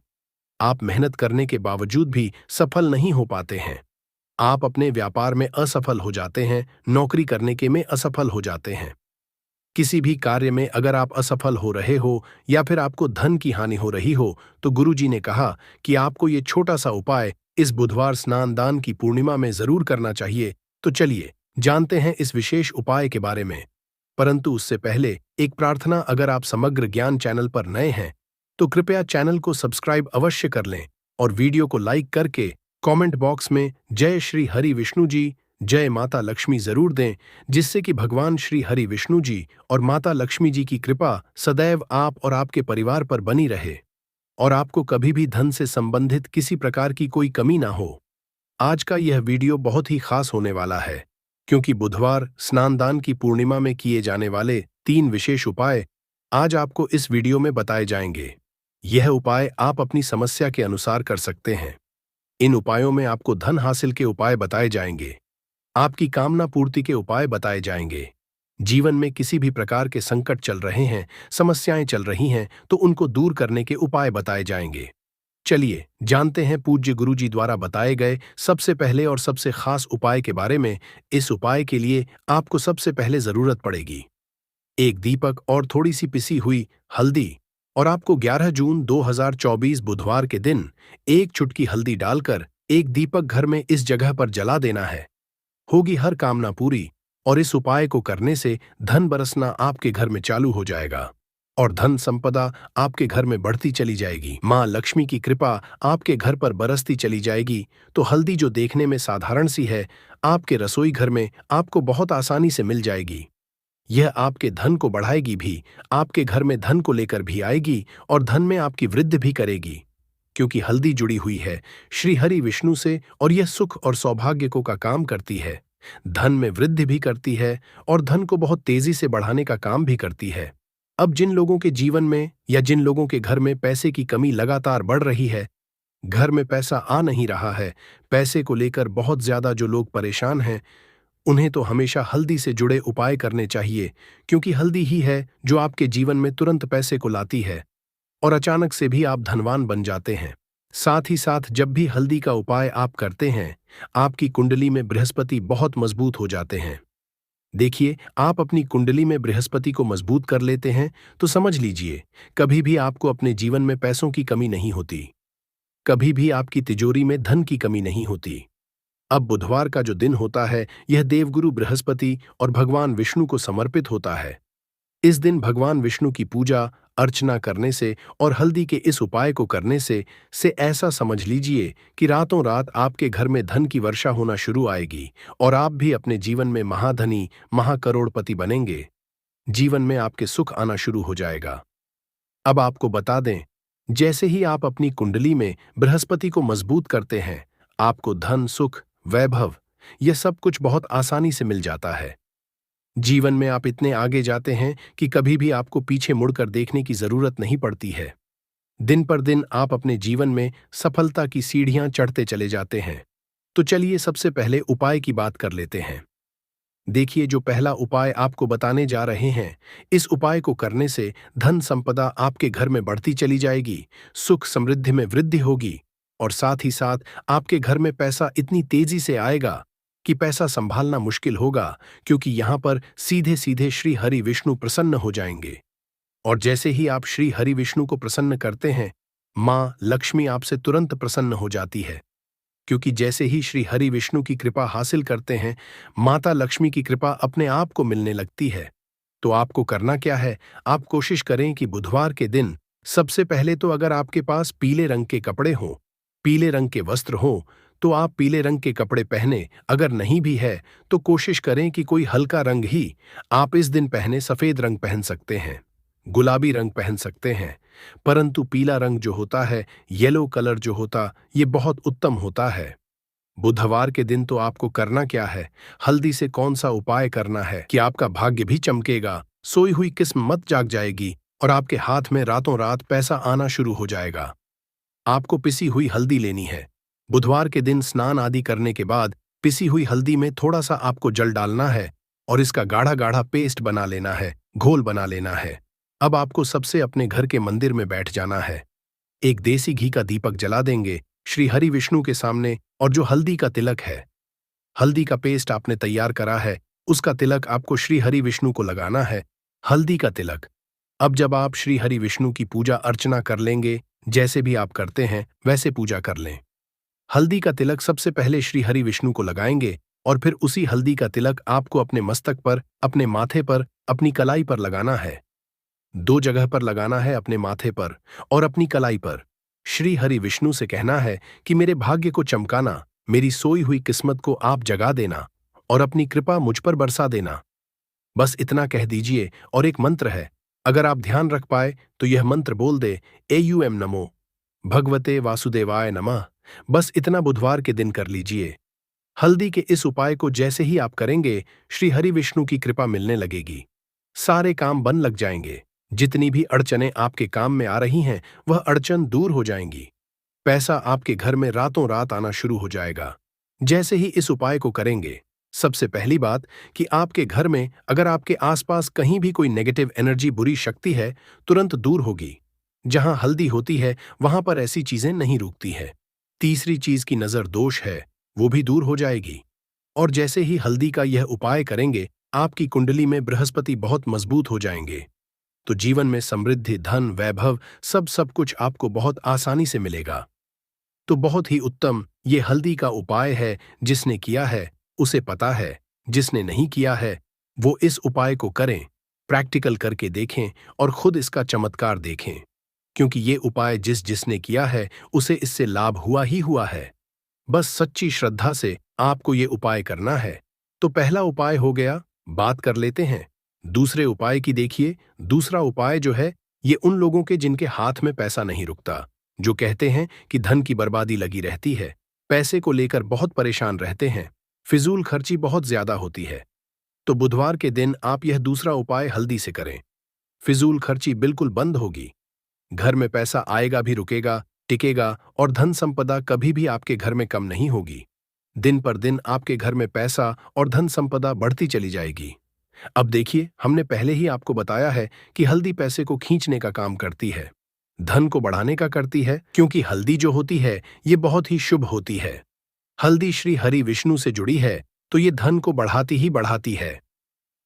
आप मेहनत करने के बावजूद भी सफल नहीं हो पाते हैं। आप अपने व्यापार में असफल हो जाते हैं, नौकरी करने के में असफल हो जाते हैं। किसी भी कार्य में अगर आप असफल हो रहे हो या फिर आपको धन की हानि हो रही हो, तो गुरुजी ने कहा कि आपको ये छोटा सा उपाय इस बुधवार स्नान दान की पूर्णिमा में जरूर करना चाहिए। तो चलिए जानते हैं इस विशेष उपाय के बारे में। परंतु उससे पहले एक प्रार्थना, अगर आप समग्र ज्ञान चैनल पर नए हैं तो कृपया चैनल को सब्सक्राइब अवश्य कर लें और वीडियो को लाइक करके कमेंट बॉक्स में जय श्री हरि विष्णु जी, जय माता लक्ष्मी जरूर दें, जिससे कि भगवान श्री हरि विष्णु जी और माता लक्ष्मी जी की कृपा सदैव आप और आपके परिवार पर बनी रहे और आपको कभी भी धन से संबंधित किसी प्रकार की कोई कमी ना हो। आज का यह वीडियो बहुत ही खास होने वाला है, क्योंकि बुधवार स्नानदान की पूर्णिमा में किए जाने वाले 3 विशेष उपाय आज आपको इस वीडियो में बताए जाएंगे। यह उपाय आप अपनी समस्या के अनुसार कर सकते हैं। इन उपायों में आपको धन हासिल के उपाय बताए जाएंगे, आपकी कामना पूर्ति के उपाय बताए जाएंगे। जीवन में किसी भी प्रकार के संकट चल रहे हैं, समस्याएं चल रही हैं, तो उनको दूर करने के उपाय बताए जाएंगे। चलिए जानते हैं पूज्य गुरुजी द्वारा बताए गए सबसे पहले और सबसे खास उपाय के बारे में। इस उपाय के लिए आपको सबसे पहले जरूरत पड़ेगी एक दीपक और थोड़ी सी पिसी हुई हल्दी, और आपको 11 जून 2024 बुधवार के दिन एक चुटकी हल्दी डालकर एक दीपक घर में इस जगह पर जला देना है। होगी हर कामना पूरी, और इस उपाय को करने से धन बरसना आपके घर में चालू हो जाएगा और धन संपदा आपके घर में बढ़ती चली जाएगी। माँ लक्ष्मी की कृपा आपके घर पर बरसती चली जाएगी। तो हल्दी जो देखने में साधारण सी है, आपके रसोई घर में आपको बहुत आसानी से मिल जाएगी। यह आपके धन को बढ़ाएगी भी, आपके घर में धन को लेकर भी आएगी और धन में आपकी वृद्धि भी करेगी, क्योंकि हल्दी जुड़ी हुई है श्री हरि विष्णु से और यह सुख और सौभाग्य को का काम करती है, धन में वृद्धि भी करती है और धन को बहुत तेजी से बढ़ाने का काम भी करती है। अब जिन लोगों के जीवन में या जिन लोगों के घर में पैसे की कमी लगातार बढ़ रही है, घर में पैसा आ नहीं रहा है, पैसे को लेकर बहुत ज्यादा जो लोग परेशान हैं, उन्हें तो हमेशा हल्दी से जुड़े उपाय करने चाहिए, क्योंकि हल्दी ही है जो आपके जीवन में तुरंत पैसे को लाती है और अचानक से भी आप धनवान बन जाते हैं। साथ ही साथ जब भी हल्दी का उपाय आप करते हैं, आपकी कुंडली में बृहस्पति बहुत मजबूत हो जाते हैं। देखिए, आप अपनी कुंडली में बृहस्पति को मजबूत कर लेते हैं तो समझ लीजिए कभी भी आपको अपने जीवन में पैसों की कमी नहीं होती, कभी भी आपकी तिजोरी में धन की कमी नहीं होती। अब बुधवार का जो दिन होता है, यह देवगुरु बृहस्पति और भगवान विष्णु को समर्पित होता है। इस दिन भगवान विष्णु की पूजा अर्चना करने से और हल्दी के इस उपाय को करने से ऐसा समझ लीजिए कि रातों रात आपके घर में धन की वर्षा होना शुरू आएगी और आप भी अपने जीवन में महाधनी महाकरोड़पति बनेंगे। जीवन में आपके सुख आना शुरू हो जाएगा। अब आपको बता दें, जैसे ही आप अपनी कुंडली में बृहस्पति को मजबूत करते हैं, आपको धन, सुख, वैभव, यह सब कुछ बहुत आसानी से मिल जाता है। जीवन में आप इतने आगे जाते हैं कि कभी भी आपको पीछे मुड़कर देखने की जरूरत नहीं पड़ती है। दिन पर दिन आप अपने जीवन में सफलता की सीढ़ियां चढ़ते चले जाते हैं। तो चलिए सबसे पहले उपाय की बात कर लेते हैं। देखिए, जो पहला उपाय आपको बताने जा रहे हैं, इस उपाय को करने से धन संपदा आपके घर में बढ़ती चली जाएगी, सुख समृद्धि में वृद्धि होगी और साथ ही साथ आपके घर में पैसा इतनी तेजी से आएगा कि पैसा संभालना मुश्किल होगा, क्योंकि यहां पर सीधे सीधे श्री हरि विष्णु प्रसन्न हो जाएंगे। और जैसे ही आप श्री हरि विष्णु को प्रसन्न करते हैं, मां लक्ष्मी आपसे तुरंत प्रसन्न हो जाती है, क्योंकि जैसे ही श्री हरि विष्णु की कृपा हासिल करते हैं, माता लक्ष्मी की कृपा अपने आप को मिलने लगती है। तो आपको करना क्या है, आप कोशिश करें कि बुधवार के दिन सबसे पहले तो अगर आपके पास पीले रंग के कपड़े हों, पीले रंग के वस्त्र हों, तो आप पीले रंग के कपड़े पहने। अगर नहीं भी है तो कोशिश करें कि कोई हल्का रंग ही आप इस दिन पहने। सफेद रंग पहन सकते हैं, गुलाबी रंग पहन सकते हैं, परंतु पीला रंग जो होता है, येलो कलर जो होता, ये बहुत उत्तम होता है। बुधवार के दिन तो आपको करना क्या है, हल्दी से कौन सा उपाय करना है कि आपका भाग्य भी चमकेगा, सोई हुई किस्मत जाग जाएगी और आपके हाथ में रातों रात पैसा आना शुरू हो जाएगा। आपको पिसी हुई हल्दी लेनी है। बुधवार के दिन स्नान आदि करने के बाद पिसी हुई हल्दी में थोड़ा सा आपको जल डालना है और इसका गाढ़ा गाढ़ा पेस्ट बना लेना है, घोल बना लेना है। अब आपको सबसे अपने घर के मंदिर में बैठ जाना है। एक देसी घी का दीपक जला देंगे श्री हरि विष्णु के सामने, और जो हल्दी का तिलक है, हल्दी का पेस्ट आपने तैयार करा है, उसका तिलक आपको श्री हरि विष्णु को लगाना है। हल्दी का तिलक। अब जब आप श्री हरि विष्णु की पूजा अर्चना कर लेंगे, जैसे भी आप करते हैं वैसे पूजा कर लें। हल्दी का तिलक सबसे पहले श्री हरि विष्णु को लगाएंगे, और फिर उसी हल्दी का तिलक आपको अपने मस्तक पर, अपने माथे पर, अपनी कलाई पर लगाना है। 2 जगह पर लगाना है, अपने माथे पर और अपनी कलाई पर। श्री हरि विष्णु से कहना है कि मेरे भाग्य को चमकाना, मेरी सोई हुई किस्मत को आप जगा देना और अपनी कृपा मुझ पर बरसा देना। बस इतना कह दीजिए। और एक मंत्र है, अगर आप ध्यान रख पाए तो यह मंत्र बोल दे, एयूएम नमो भगवते वासुदेवाय नमः। बस इतना बुधवार के दिन कर लीजिए। हल्दी के इस उपाय को जैसे ही आप करेंगे, श्री हरि विष्णु की कृपा मिलने लगेगी। सारे काम बन लग जाएंगे। जितनी भी अड़चनें आपके काम में आ रही हैं, वह अड़चन दूर हो जाएंगी। पैसा आपके घर में रातों रात आना शुरू हो जाएगा जैसे ही इस उपाय को करेंगे। सबसे पहली बात कि आपके घर में अगर आपके आसपास कहीं भी कोई नेगेटिव एनर्जी, बुरी शक्ति है, तुरंत दूर होगी। जहां हल्दी होती है वहां पर ऐसी चीजें नहीं रुकती है। तीसरी चीज की नजर दोष है, वो भी दूर हो जाएगी। और जैसे ही हल्दी का यह उपाय करेंगे, आपकी कुंडली में बृहस्पति बहुत मजबूत हो जाएंगे। तो जीवन में समृद्धि, धन, वैभव, सब कुछ आपको बहुत आसानी से मिलेगा। तो बहुत ही उत्तम ये हल्दी का उपाय है। जिसने किया है उसे पता है, जिसने नहीं किया है वो इस उपाय को करें, प्रैक्टिकल करके देखें और खुद इसका चमत्कार देखें। क्योंकि ये उपाय जिसने किया है उसे इससे लाभ हुआ ही हुआ है। बस सच्ची श्रद्धा से आपको ये उपाय करना है। तो पहला उपाय हो गया, बात कर लेते हैं दूसरे उपाय की। देखिए, दूसरा उपाय जो है, ये उन लोगों के जिनके हाथ में पैसा नहीं रुकता, जो कहते हैं कि धन की बर्बादी लगी रहती है, पैसे को लेकर बहुत परेशान रहते हैं, फिजूल खर्ची बहुत ज्यादा होती है। तो बुधवार के दिन आप यह दूसरा उपाय हल्दी से करें। फिजूल खर्ची बिल्कुल बंद होगी। घर में पैसा आएगा भी, रुकेगा, टिकेगा, और धन संपदा कभी भी आपके घर में कम नहीं होगी। दिन पर दिन आपके घर में पैसा और धन संपदा बढ़ती चली जाएगी। अब देखिए, हमने पहले ही आपको बताया है कि हल्दी पैसे को खींचने का काम करती है, धन को बढ़ाने का करती है, क्योंकि हल्दी जो होती है ये बहुत ही शुभ होती है। हल्दी श्री हरि विष्णु से जुड़ी है, तो ये धन को बढ़ाती ही बढ़ाती है।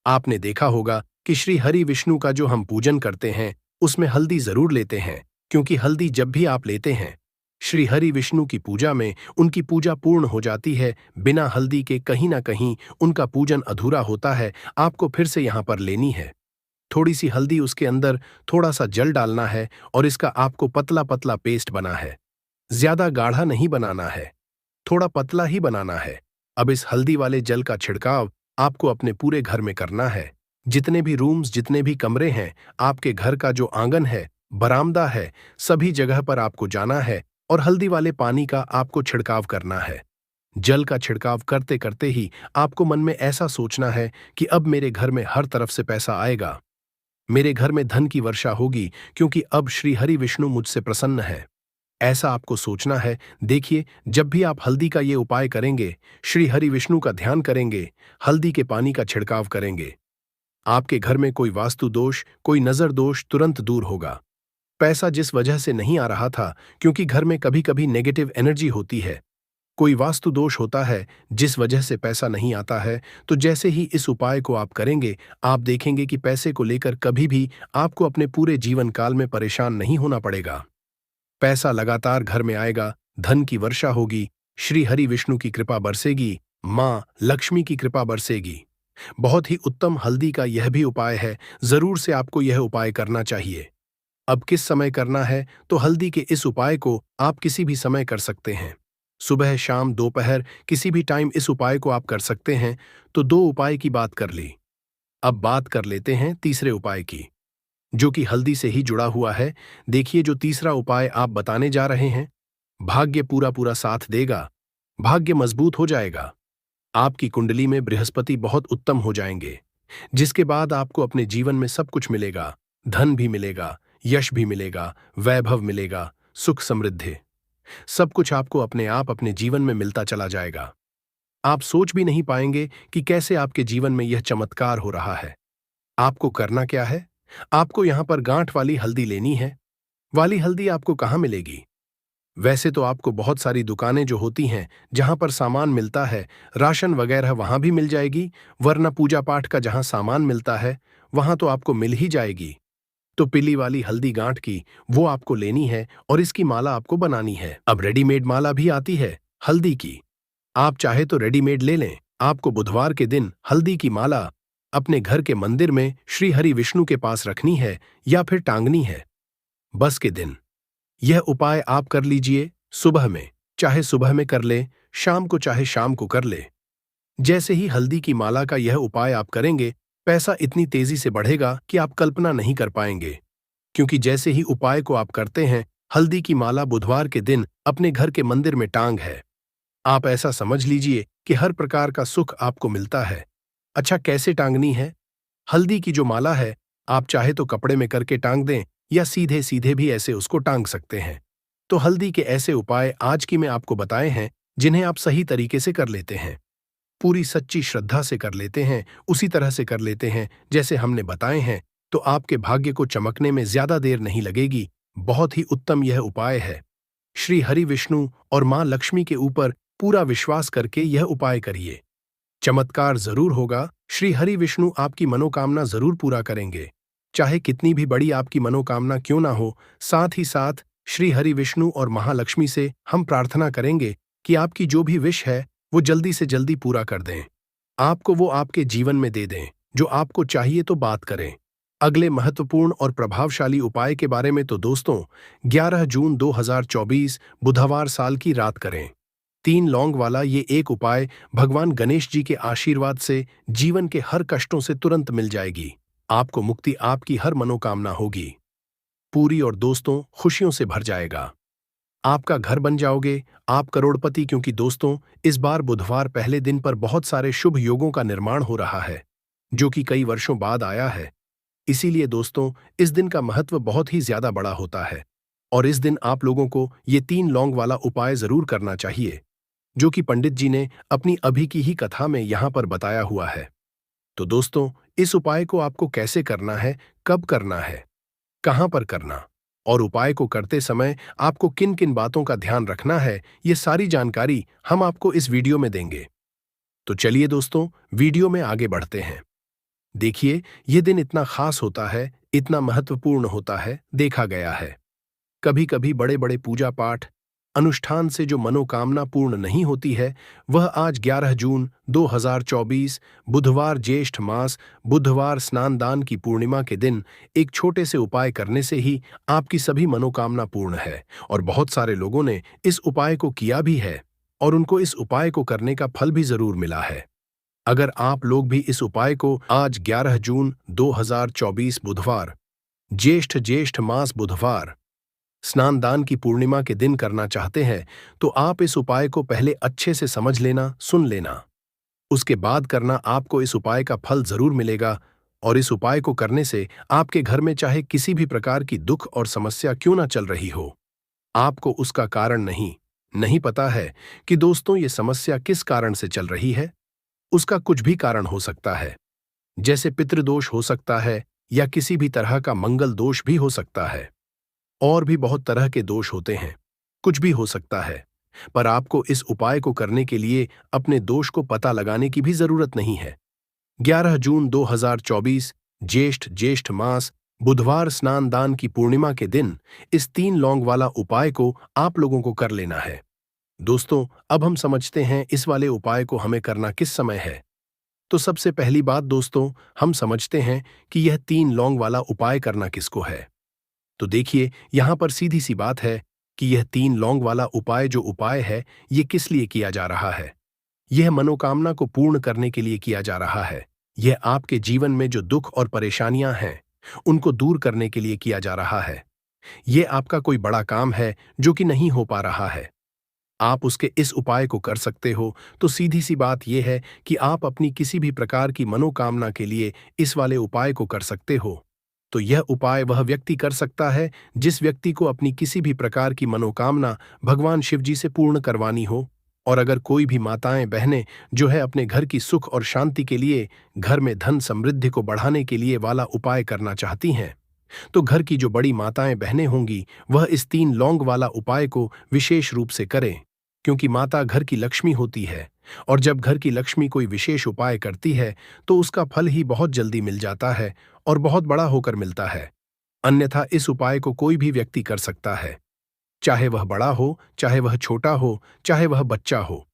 आपने देखा होगा कि श्री हरि विष्णु का जो हम पूजन करते हैं उसमें हल्दी जरूर लेते हैं, क्योंकि हल्दी जब भी आप लेते हैं श्री हरि विष्णु की पूजा में, उनकी पूजा पूर्ण हो जाती है। बिना हल्दी के कहीं ना कहीं उनका पूजन अधूरा होता है। आपको फिर से यहां पर लेनी है थोड़ी सी हल्दी, उसके अंदर थोड़ा सा जल डालना है और इसका आपको पतला पतला पेस्ट बना है। ज्यादा गाढ़ा नहीं बनाना है, थोड़ा पतला ही बनाना है। अब इस हल्दी वाले जल का छिड़काव आपको अपने पूरे घर में करना है। जितने भी रूम्स, जितने भी कमरे हैं, आपके घर का जो आंगन है, बरामदा है, सभी जगह पर आपको जाना है और हल्दी वाले पानी का आपको छिड़काव करना है। जल का छिड़काव करते करते ही आपको मन में ऐसा सोचना है कि अब मेरे घर में हर तरफ से पैसा आएगा, मेरे घर में धन की वर्षा होगी, क्योंकि अब श्री हरि विष्णु मुझसे प्रसन्न है। ऐसा आपको सोचना है। देखिए, जब भी आप हल्दी का ये उपाय करेंगे, श्री हरि विष्णु का ध्यान करेंगे, हल्दी के पानी का छिड़काव करेंगे, आपके घर में कोई वास्तु दोष, कोई नजर दोष तुरंत दूर होगा। पैसा जिस वजह से नहीं आ रहा था, क्योंकि घर में कभी कभी नेगेटिव एनर्जी होती है, कोई वास्तु दोष होता है जिस वजह से पैसा नहीं आता है, तो जैसे ही इस उपाय को आप करेंगे, आप देखेंगे कि पैसे को लेकर कभी भी आपको अपने पूरे जीवन काल में परेशान नहीं होना पड़ेगा। पैसा लगातार घर में आएगा, धन की वर्षा होगी, श्री हरि विष्णु की कृपा बरसेगी, माँ लक्ष्मी की कृपा बरसेगी। बहुत ही उत्तम हल्दी का यह भी उपाय है, जरूर से आपको यह उपाय करना चाहिए। अब किस समय करना है? तो हल्दी के इस उपाय को आप किसी भी समय कर सकते हैं, सुबह, शाम, दोपहर, किसी भी टाइम इस उपाय को आप कर सकते हैं। तो 2 उपाय की बात कर ली। अब बात कर लेते हैं तीसरे उपाय की, जो कि हल्दी से ही जुड़ा हुआ है। देखिए, जो तीसरा उपाय आप बताने जा रहे हैं, भाग्य पूरा पूरा साथ देगा, भाग्य मजबूत हो जाएगा, आपकी कुंडली में बृहस्पति बहुत उत्तम हो जाएंगे, जिसके बाद आपको अपने जीवन में सब कुछ मिलेगा, धन भी मिलेगा, यश भी मिलेगा, वैभव मिलेगा, सुख समृद्धि, सब कुछ आपको अपने आप अपने जीवन में मिलता चला जाएगा। आप सोच भी नहीं पाएंगे कि कैसे आपके जीवन में यह चमत्कार हो रहा है। आपको करना क्या है? आपको यहां पर गांठ वाली हल्दी लेनी है, वाली हल्दी आपको कहाँ मिलेगी? वैसे तो आपको बहुत सारी दुकानें जो होती हैं जहां पर सामान मिलता है, राशन वगैरह वहां भी मिल जाएगी, वरना पूजा पाठ का जहां सामान मिलता है वहां तो आपको मिल ही जाएगी। तो पीली वाली हल्दी गांठ की वो आपको लेनी है और इसकी माला आपको बनानी है। अब रेडीमेड माला भी आती है हल्दी की, आप चाहे तो रेडीमेड ले लें। आपको बुधवार के दिन हल्दी की माला अपने घर के मंदिर में श्री हरि विष्णु के पास रखनी है या फिर टांगनी है। बस के दिन यह उपाय आप कर लीजिए सुबह में, चाहे सुबह में कर ले, शाम को चाहे शाम को कर ले। जैसे ही हल्दी की माला का यह उपाय आप करेंगे, पैसा इतनी तेजी से बढ़ेगा कि आप कल्पना नहीं कर पाएंगे। क्योंकि जैसे ही उपाय को आप करते हैं, हल्दी की माला बुधवार के दिन अपने घर के मंदिर में टांग है। आप ऐसा समझ लीजिए कि हर प्रकार का सुख आपको मिलता है। अच्छा, कैसे टांगनी है? हल्दी की जो माला है, आप चाहे तो कपड़े में करके टांग दें या सीधे सीधे भी ऐसे उसको टांग सकते हैं। तो हल्दी के ऐसे उपाय आज की मैं आपको बताए हैं जिन्हें आप सही तरीके से कर लेते हैं, पूरी सच्ची श्रद्धा से कर लेते हैं, उसी तरह से कर लेते हैं जैसे हमने बताए हैं, तो आपके भाग्य को चमकने में ज्यादा देर नहीं लगेगी। बहुत ही उत्तम यह उपाय है। श्री हरि विष्णु और मां लक्ष्मी के ऊपर पूरा विश्वास करके यह उपाय करिए। चमत्कार जरूर होगा। श्री हरि विष्णु आपकी मनोकामना जरूर पूरा करेंगे, चाहे कितनी भी बड़ी आपकी मनोकामना क्यों ना हो। साथ ही साथ श्री हरि विष्णु और महालक्ष्मी से हम प्रार्थना करेंगे कि आपकी जो भी विश है वो जल्दी से जल्दी पूरा कर दें, आपको वो आपके जीवन में दे दें जो आपको चाहिए। तो बात करें अगले महत्वपूर्ण और प्रभावशाली उपाय के बारे में, तो दोस्तों 11 जून 2024 बुधवार साल की रात करें। 3 लौंग वाला ये एक उपाय भगवान गणेश जी के आशीर्वाद से जीवन के हर कष्टों से तुरंत मिल जाएगी। आपको मुक्ति, आपकी हर मनोकामना होगी पूरी और दोस्तों खुशियों से भर जाएगा। आपका घर बन जाओगे, आप करोड़पति। क्योंकि दोस्तों इस बार बुधवार पहले दिन पर बहुत सारे शुभ योगों का निर्माण हो रहा है जो कि कई वर्षों बाद आया है। इसीलिए दोस्तों इस दिन का महत्व बहुत ही ज्यादा बड़ा होता है और इस दिन आप लोगों को ये 3 लौंग वाला उपाय जरूर करना चाहिए जो कि पंडित जी ने अपनी अभी की ही कथा में यहां पर बताया हुआ है। तो दोस्तों इस उपाय को आपको कैसे करना है, कब करना है, कहां पर करना और उपाय को करते समय आपको किन किन बातों का ध्यान रखना है, ये सारी जानकारी हम आपको इस वीडियो में देंगे। तो चलिए दोस्तों वीडियो में आगे बढ़ते हैं। देखिए ये दिन इतना खास होता है, इतना महत्वपूर्ण होता है, देखा गया है कभी कभी बड़े बड़े पूजा पाठ अनुष्ठान से जो मनोकामना पूर्ण नहीं होती है, वह आज 11 जून 2024 बुधवार ज्येष्ठ मास बुधवार स्नानदान की पूर्णिमा के दिन एक छोटे से उपाय करने से ही आपकी सभी मनोकामना पूर्ण है। और बहुत सारे लोगों ने इस उपाय को किया भी है और उनको इस उपाय को करने का फल भी जरूर मिला है। अगर आप लोग भी इस उपाय को आज 11 जून 2024 बुधवार ज्येष्ठ मास बुधवार स्नानदान की पूर्णिमा के दिन करना चाहते हैं, तो आप इस उपाय को पहले अच्छे से समझ लेना, सुन लेना, उसके बाद करना। आपको इस उपाय का फल जरूर मिलेगा और इस उपाय को करने से आपके घर में चाहे किसी भी प्रकार की दुख और समस्या क्यों ना चल रही हो, आपको उसका कारण नहीं पता है कि दोस्तों ये समस्या किस कारण से चल रही है। उसका कुछ भी कारण हो सकता है, जैसे पितृदोष हो सकता है या किसी भी तरह का मंगल दोष भी हो सकता है, और भी बहुत तरह के दोष होते हैं, कुछ भी हो सकता है। पर आपको इस उपाय को करने के लिए अपने दोष को पता लगाने की भी जरूरत नहीं है। 11 जून 2024 ज्येष्ठ मास बुधवार स्नानदान की पूर्णिमा के दिन इस 3 लौंग वाला उपाय को आप लोगों को कर लेना है। दोस्तों अब हम समझते हैं इस वाले उपाय को हमें करना किस समय है। तो सबसे पहली बात दोस्तों, हम समझते हैं कि यह 3 लौंग वाला उपाय करना किसको है। तो देखिए यहां पर सीधी सी बात है कि यह 3 लौंग वाला उपाय जो उपाय है, ये किस लिए किया जा रहा है। यह मनोकामना को पूर्ण करने के लिए किया जा रहा है। यह आपके जीवन में जो दुख और परेशानियां हैं उनको दूर करने के लिए किया जा रहा है। यह आपका कोई बड़ा काम है जो कि नहीं हो पा रहा है, आप उसके इस उपाय को कर सकते हो। तो सीधी सी बात यह है कि आप अपनी किसी भी प्रकार की मनोकामना के लिए इस वाले उपाय को कर सकते हो। तो यह उपाय वह व्यक्ति कर सकता है जिस व्यक्ति को अपनी किसी भी प्रकार की मनोकामना भगवान शिव जी से पूर्ण करवानी हो। और अगर कोई भी माताएं बहनें जो है अपने घर की सुख और शांति के लिए, घर में धन समृद्धि को बढ़ाने के लिए वाला उपाय करना चाहती हैं, तो घर की जो बड़ी माताएं बहनें होंगी वह इस 3 लौंग वाला उपाय को विशेष रूप से करें, क्योंकि माता घर की लक्ष्मी होती है और जब घर की लक्ष्मी कोई विशेष उपाय करती है तो उसका फल ही बहुत जल्दी मिल जाता है और बहुत बड़ा होकर मिलता है। अन्यथा इस उपाय को कोई भी व्यक्ति कर सकता है, चाहे वह बड़ा हो, चाहे वह छोटा हो, चाहे वह बच्चा हो।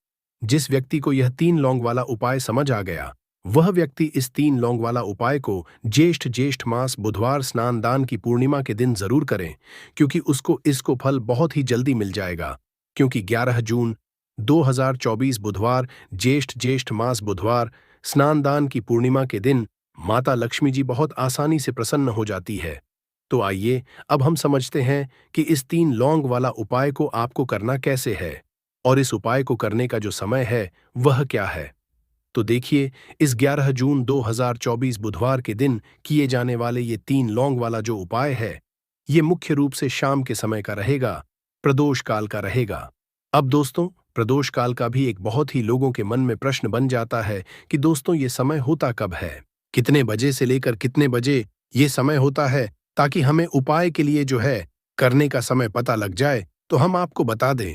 जिस व्यक्ति को यह 3 लौंग वाला उपाय समझ आ गया, वह व्यक्ति इस 3 लौंग वाला उपाय को ज्येष्ठ मास बुधवार स्नान दान की पूर्णिमा के दिन जरूर करें, क्योंकि उसको इसको फल बहुत ही जल्दी मिल जाएगा। क्योंकि 11 जून 2024 बुधवार ज्येष्ठ मास बुधवार स्नान दान की पूर्णिमा के दिन माता लक्ष्मी जी बहुत आसानी से प्रसन्न हो जाती है। तो आइए अब हम समझते हैं कि इस 3 लौंग वाला उपाय को आपको करना कैसे है और इस उपाय को करने का जो समय है वह क्या है। तो देखिए, इस 11 जून 2024 बुधवार के दिन किए जाने वाले ये 3 लौंग वाला जो उपाय है, ये मुख्य रूप से शाम के समय का रहेगा, प्रदोष काल का रहेगा। अब दोस्तों, प्रदोष काल का भी एक बहुत ही लोगों के मन में प्रश्न बन जाता है कि दोस्तों ये समय होता कब है, कितने बजे से लेकर कितने बजे ये समय होता है, ताकि हमें उपाय के लिए जो है करने का समय पता लग जाए। तो हम आपको बता दें,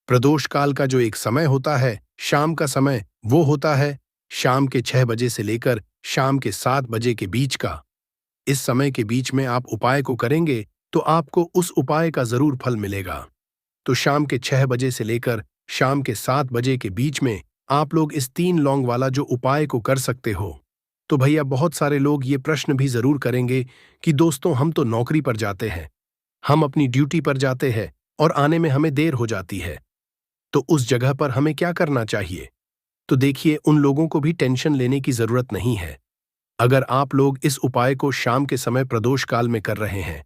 प्रदोष काल का जो एक समय होता है, शाम का समय, वो होता है शाम के 6 बजे से लेकर शाम के 7 बजे के बीच का। इस समय के बीच में आप उपाय को करेंगे तो आपको उस उपाय का जरूर फल मिलेगा। तो शाम के 6 बजे से लेकर शाम के 7 बजे के बीच में आप लोग इस 3 लौंग वाला जो उपाय को कर सकते हो। तो भैया, बहुत सारे लोग ये प्रश्न भी जरूर करेंगे कि दोस्तों हम तो नौकरी पर जाते हैं, हम अपनी ड्यूटी पर जाते हैं और आने में हमें देर हो जाती है, तो उस जगह पर हमें क्या करना चाहिए। तो देखिए, उन लोगों को भी टेंशन लेने की जरूरत नहीं है। अगर आप लोग इस उपाय को शाम के समय प्रदोष काल में कर रहे हैं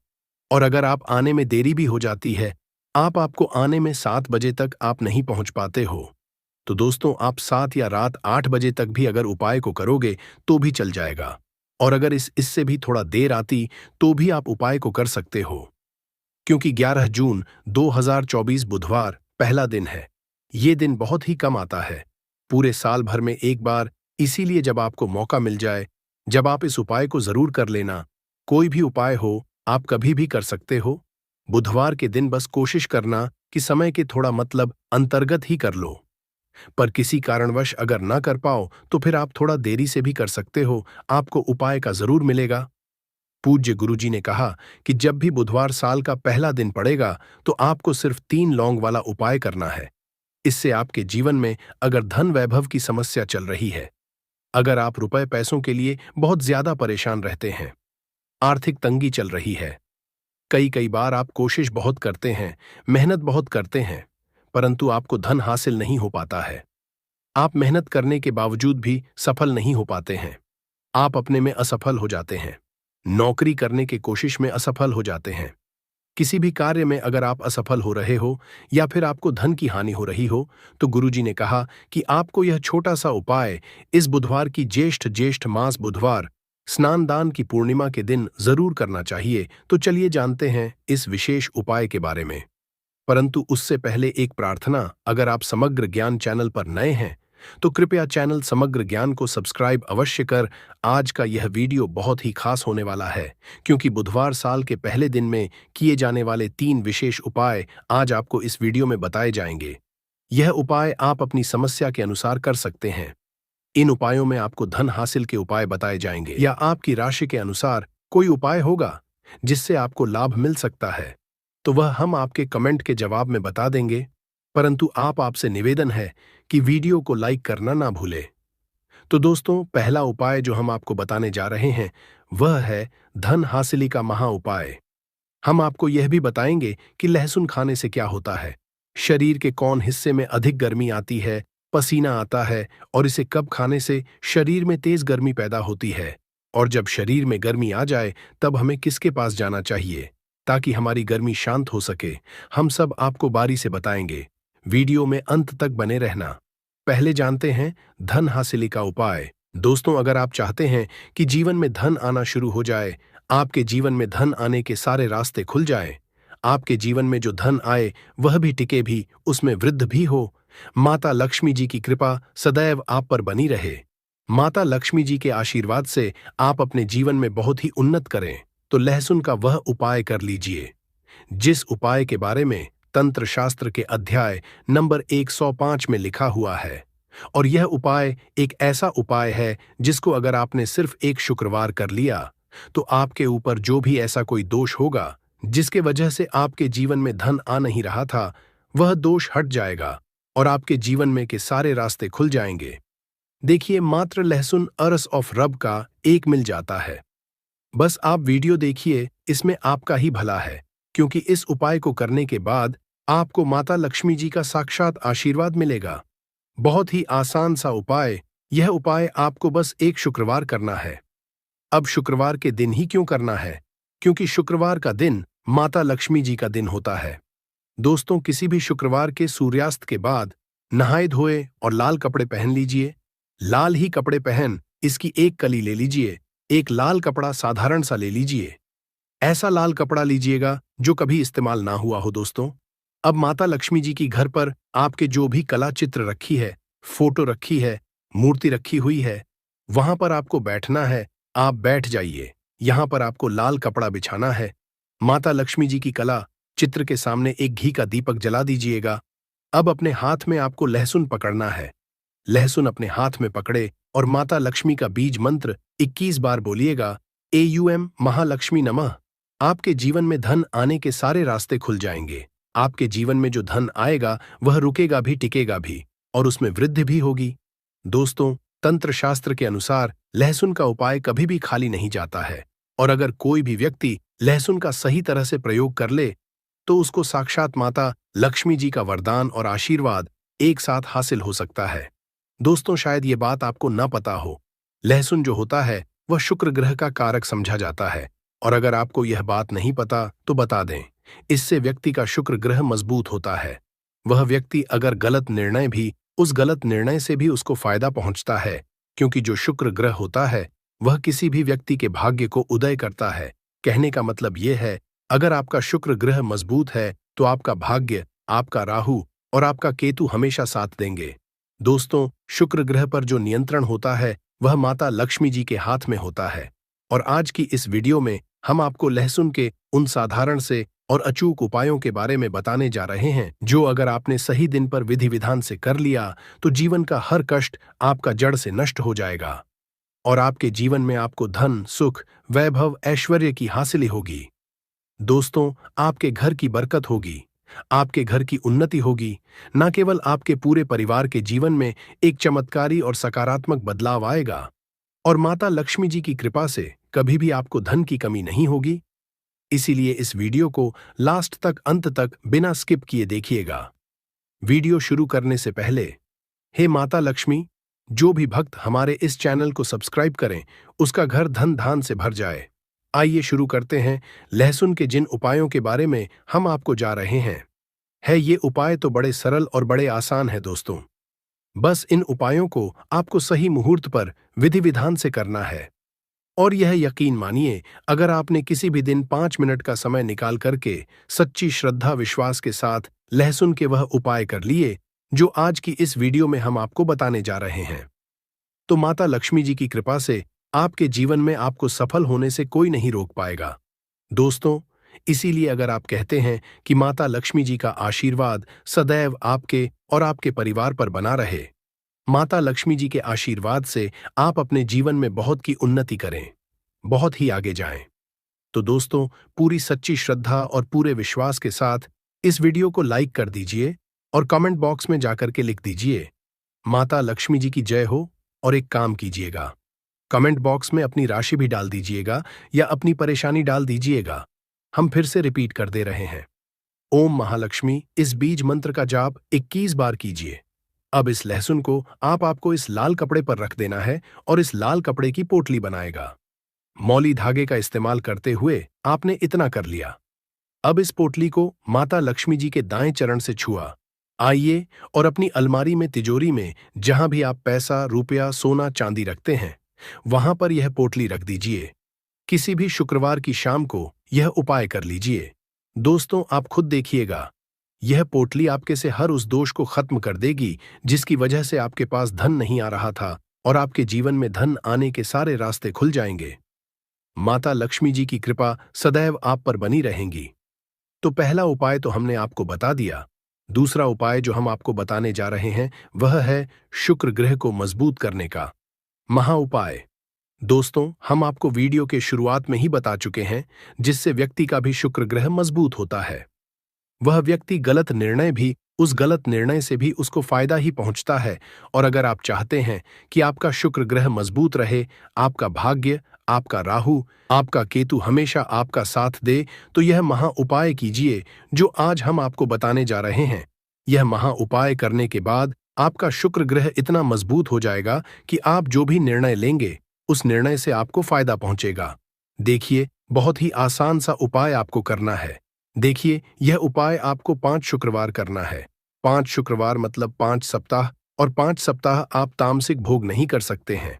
और अगर आप आने में देरी भी हो जाती है, आपको आने में 7 बजे तक आप नहीं पहुंच पाते हो, तो दोस्तों आप 7 या रात 8 बजे तक भी अगर उपाय को करोगे तो भी चल जाएगा। और अगर इससे भी थोड़ा देर आती तो भी आप उपाय को कर सकते हो, क्योंकि 11 जून 2024 बुधवार पहला दिन है। ये दिन बहुत ही कम आता है, पूरे साल भर में एक बार, इसीलिए जब आपको मौका मिल जाए, जब आप इस उपाय को जरूर कर लेना। कोई भी उपाय हो, आप कभी भी कर सकते हो। बुधवार के दिन बस कोशिश करना कि समय के थोड़ा अंतर्गत ही कर लो, पर किसी कारणवश अगर ना कर पाओ तो फिर आप थोड़ा देरी से भी कर सकते हो, आपको उपाय का जरूर मिलेगा। पूज्य गुरुजी ने कहा कि जब भी बुधवार साल का पहला दिन पड़ेगा तो आपको सिर्फ 3 लौंग वाला उपाय करना है। इससे आपके जीवन में अगर धन वैभव की समस्या चल रही है, अगर आप रुपए पैसों के लिए बहुत ज्यादा परेशान रहते हैं, आर्थिक तंगी चल रही है, कई बार आप कोशिश बहुत करते हैं, मेहनत बहुत करते हैं, परंतु आपको धन हासिल नहीं हो पाता है, आप मेहनत करने के बावजूद भी सफल नहीं हो पाते हैं, आप अपने में असफल हो जाते हैं, नौकरी करने की कोशिश में असफल हो जाते हैं, किसी भी कार्य में अगर आप असफल हो रहे हो या फिर आपको धन की हानि हो रही हो, तो गुरुजी ने कहा कि आपको यह छोटा सा उपाय इस बुधवार की ज्येष्ठ मास बुधवार स्नान दान की पूर्णिमा के दिन जरूर करना चाहिए। तो चलिए जानते हैं इस विशेष उपाय के बारे में, परंतु उससे पहले एक प्रार्थना। अगर आप समग्र ज्ञान चैनल पर नए हैं तो कृपया चैनल समग्र ज्ञान को सब्सक्राइब अवश्य कर। आज का यह वीडियो बहुत ही खास होने वाला है, क्योंकि बुधवार साल के पहले दिन में किए जाने वाले 3 विशेष उपाय आज आपको इस वीडियो में बताए जाएंगे। यह उपाय आप अपनी समस्या के अनुसार कर सकते हैं। इन उपायों में आपको धन हासिल के उपाय बताए जाएंगे या आपकी राशि के अनुसार कोई उपाय होगा जिससे आपको लाभ मिल सकता है, तो वह हम आपके कमेंट के जवाब में बता देंगे। परंतु आपसे निवेदन है कि वीडियो को लाइक करना ना भूले। तो दोस्तों, पहला उपाय जो हम आपको बताने जा रहे हैं वह है धन हासिली का महा उपाय। हम आपको यह भी बताएंगे कि लहसुन खाने से क्या होता है, शरीर के कौन हिस्से में अधिक गर्मी आती है, पसीना आता है और इसे कब खाने से शरीर में तेज गर्मी पैदा होती है, और जब शरीर में गर्मी आ जाए तब हमें किसके पास जाना चाहिए ताकि हमारी गर्मी शांत हो सके। हम सब आपको बारी से बताएंगे, वीडियो में अंत तक बने रहना। पहले जानते हैं धन हासिली का उपाय। दोस्तों, अगर आप चाहते हैं कि जीवन में धन आना शुरू हो जाए, आपके जीवन में धन आने के सारे रास्ते खुल जाए, आपके जीवन में जो धन आए वह भी टिके भी, उसमें वृद्धि भी हो, माता लक्ष्मी जी की कृपा सदैव आप पर बनी रहे, माता लक्ष्मी जी के आशीर्वाद से आप अपने जीवन में बहुत ही उन्नत करें, तो लहसुन का वह उपाय कर लीजिए जिस उपाय के बारे में तंत्र शास्त्र के अध्याय नंबर 105 में लिखा हुआ है। और यह उपाय एक ऐसा उपाय है जिसको अगर आपने सिर्फ एक शुक्रवार कर लिया तो आपके ऊपर जो भी ऐसा कोई दोष होगा जिसके वजह से आपके जीवन में धन आ नहीं रहा था, वह दोष हट जाएगा और आपके जीवन में के सारे रास्ते खुल जाएंगे। देखिए, मात्र लहसुन अरस ऑफ रब का एक मिल जाता है। बस आप वीडियो देखिए, इसमें आपका ही भला है, क्योंकि इस उपाय को करने के बाद आपको माता लक्ष्मी जी का साक्षात आशीर्वाद मिलेगा। बहुत ही आसान सा उपाय। यह उपाय आपको बस एक शुक्रवार करना है। अब शुक्रवार के दिन ही क्यों करना है? क्योंकि शुक्रवार का दिन माता लक्ष्मी जी का दिन होता है। दोस्तों, किसी भी शुक्रवार के सूर्यास्त के बाद नहाए धोए और लाल कपड़े पहन लीजिए। लाल ही कपड़े पहन इसकी एक कली ले लीजिए। एक लाल कपड़ा साधारण सा ले लीजिए। ऐसा लाल कपड़ा लीजिएगा जो कभी इस्तेमाल ना हुआ हो। दोस्तों, अब माता लक्ष्मी जी की घर पर आपके जो भी कला चित्र रखी है, फोटो रखी है, मूर्ति रखी हुई है, वहां पर आपको बैठना है। आप बैठ जाइए। यहां पर आपको लाल कपड़ा बिछाना है। माता लक्ष्मी जी की कला चित्र के सामने एक घी का दीपक जला दीजिएगा। अब अपने हाथ में आपको लहसुन पकड़ना है। लहसुन अपने हाथ में पकड़े और माता लक्ष्मी का बीज मंत्र 21 बार बोलिएगा। AUM महालक्ष्मी नमः। आपके जीवन में धन आने के सारे रास्ते खुल जाएंगे। आपके जीवन में जो धन आएगा वह रुकेगा भी, टिकेगा भी और उसमें वृद्धि भी होगी। दोस्तों, तंत्र शास्त्र के अनुसार लहसुन का उपाय कभी भी खाली नहीं जाता है और अगर कोई भी व्यक्ति लहसुन का सही तरह से प्रयोग कर ले तो उसको साक्षात माता लक्ष्मी जी का वरदान और आशीर्वाद एक साथ हासिल हो सकता है। दोस्तों, शायद ये बात आपको न पता हो, लहसुन जो होता है वह शुक्र ग्रह का कारक समझा जाता है और अगर आपको यह बात नहीं पता तो बता दें, इससे व्यक्ति का शुक्र ग्रह मजबूत होता है। वह व्यक्ति अगर गलत निर्णय भी, उस गलत निर्णय से भी उसको फायदा पहुंचता है, क्योंकि जो शुक्र ग्रह होता है वह किसी भी व्यक्ति के भाग्य को उदय करता है। कहने का मतलब यह है, अगर आपका शुक्र ग्रह मजबूत है तो आपका भाग्य, आपका राहु और आपका केतु हमेशा साथ देंगे। दोस्तों, शुक्र ग्रह पर जो नियंत्रण होता है वह माता लक्ष्मी जी के हाथ में होता है और आज की इस वीडियो में हम आपको लहसुन के उन साधारण से और अचूक उपायों के बारे में बताने जा रहे हैं जो अगर आपने सही दिन पर विधि विधान से कर लिया तो जीवन का हर कष्ट आपका जड़ से नष्ट हो जाएगा और आपके जीवन में आपको धन, सुख, वैभव, ऐश्वर्य की हासिल होगी। दोस्तों, आपके घर की बरकत होगी, आपके घर की उन्नति होगी। न केवल आपके पूरे परिवार के जीवन में एक चमत्कारी और सकारात्मक बदलाव आएगा और माता लक्ष्मी जी की कृपा से कभी भी आपको धन की कमी नहीं होगी। इसीलिए इस वीडियो को लास्ट तक, अंत तक बिना स्किप किए देखिएगा। वीडियो शुरू करने से पहले, हे माता लक्ष्मी, जो भी भक्त हमारे इस चैनल को सब्सक्राइब करें उसका घर धन धान से भर जाए। आइए शुरू करते हैं। लहसुन के जिन उपायों के बारे में हम आपको जा रहे हैं, ये उपाय तो बड़े सरल और बड़े आसान है। दोस्तों, बस इन उपायों को आपको सही मुहूर्त पर विधि विधान से करना है और यह यकीन मानिए, अगर आपने किसी भी दिन 5 मिनट का समय निकाल करके सच्ची श्रद्धा विश्वास के साथ लहसुन के वह उपाय कर लिए जो आज की इस वीडियो में हम आपको बताने जा रहे हैं, तो माता लक्ष्मी जी की कृपा से आपके जीवन में आपको सफल होने से कोई नहीं रोक पाएगा। दोस्तों, इसीलिए अगर आप कहते हैं कि माता लक्ष्मी जी का आशीर्वाद सदैव आपके और आपके परिवार पर बना रहे, माता लक्ष्मी जी के आशीर्वाद से आप अपने जीवन में बहुत की उन्नति करें, बहुत ही आगे जाएं, तो दोस्तों, पूरी सच्ची श्रद्धा और पूरे विश्वास के साथ इस वीडियो को लाइक कर दीजिए और कमेंट बॉक्स में जाकर के लिख दीजिए, माता लक्ष्मी जी की जय हो। और एक काम कीजिएगा, कमेंट बॉक्स में अपनी राशि भी डाल दीजिएगा या अपनी परेशानी डाल दीजिएगा। हम फिर से रिपीट कर दे रहे हैं, ओम महालक्ष्मी। इस बीज मंत्र का जाप 21 बार कीजिए। अब इस लहसुन को आपको इस लाल कपड़े पर रख देना है और इस लाल कपड़े की पोटली बनाएगा। मौली धागे का इस्तेमाल करते हुए आपने इतना कर लिया। अब इस पोटली को माता लक्ष्मी जी के दाएं चरण से छुआ आइए और अपनी अलमारी में, तिजोरी में, जहां भी आप पैसा, रुपया, सोना, चांदी रखते हैं, वहां पर यह पोटली रख दीजिए। किसी भी शुक्रवार की शाम को यह उपाय कर लीजिए। दोस्तों, आप खुद देखिएगा, यह पोटली आपके से हर उस दोष को खत्म कर देगी जिसकी वजह से आपके पास धन नहीं आ रहा था और आपके जीवन में धन आने के सारे रास्ते खुल जाएंगे। माता लक्ष्मी जी की कृपा सदैव आप पर बनी रहेंगी। तो पहला उपाय तो हमने आपको बता दिया। दूसरा उपाय जो हम आपको बताने जा रहे हैं वह है शुक्र ग्रह को मजबूत करने का महा उपाय। दोस्तों, हम आपको वीडियो के शुरुआत में ही बता चुके हैं, जिससे व्यक्ति का भी शुक्र ग्रह मजबूत होता है। वह व्यक्ति गलत निर्णय भी उस गलत निर्णय से भी उसको फायदा ही पहुंचता है। और अगर आप चाहते हैं कि आपका शुक्र ग्रह मजबूत रहे, आपका भाग्य, आपका राहु, आपका केतु हमेशा आपका साथ दे, तो यह महा उपाय कीजिए जो आज हम आपको बताने जा रहे हैं। यह महा उपाय करने के बाद आपका शुक्र ग्रह इतना मजबूत हो जाएगा कि आप जो भी निर्णय लेंगे उस निर्णय से आपको फायदा पहुंचेगा। देखिए, बहुत ही आसान सा उपाय आपको करना है। देखिए, यह उपाय आपको 5 शुक्रवार करना है। 5 शुक्रवार मतलब 5 सप्ताह, और 5 सप्ताह आप तामसिक भोग नहीं कर सकते हैं।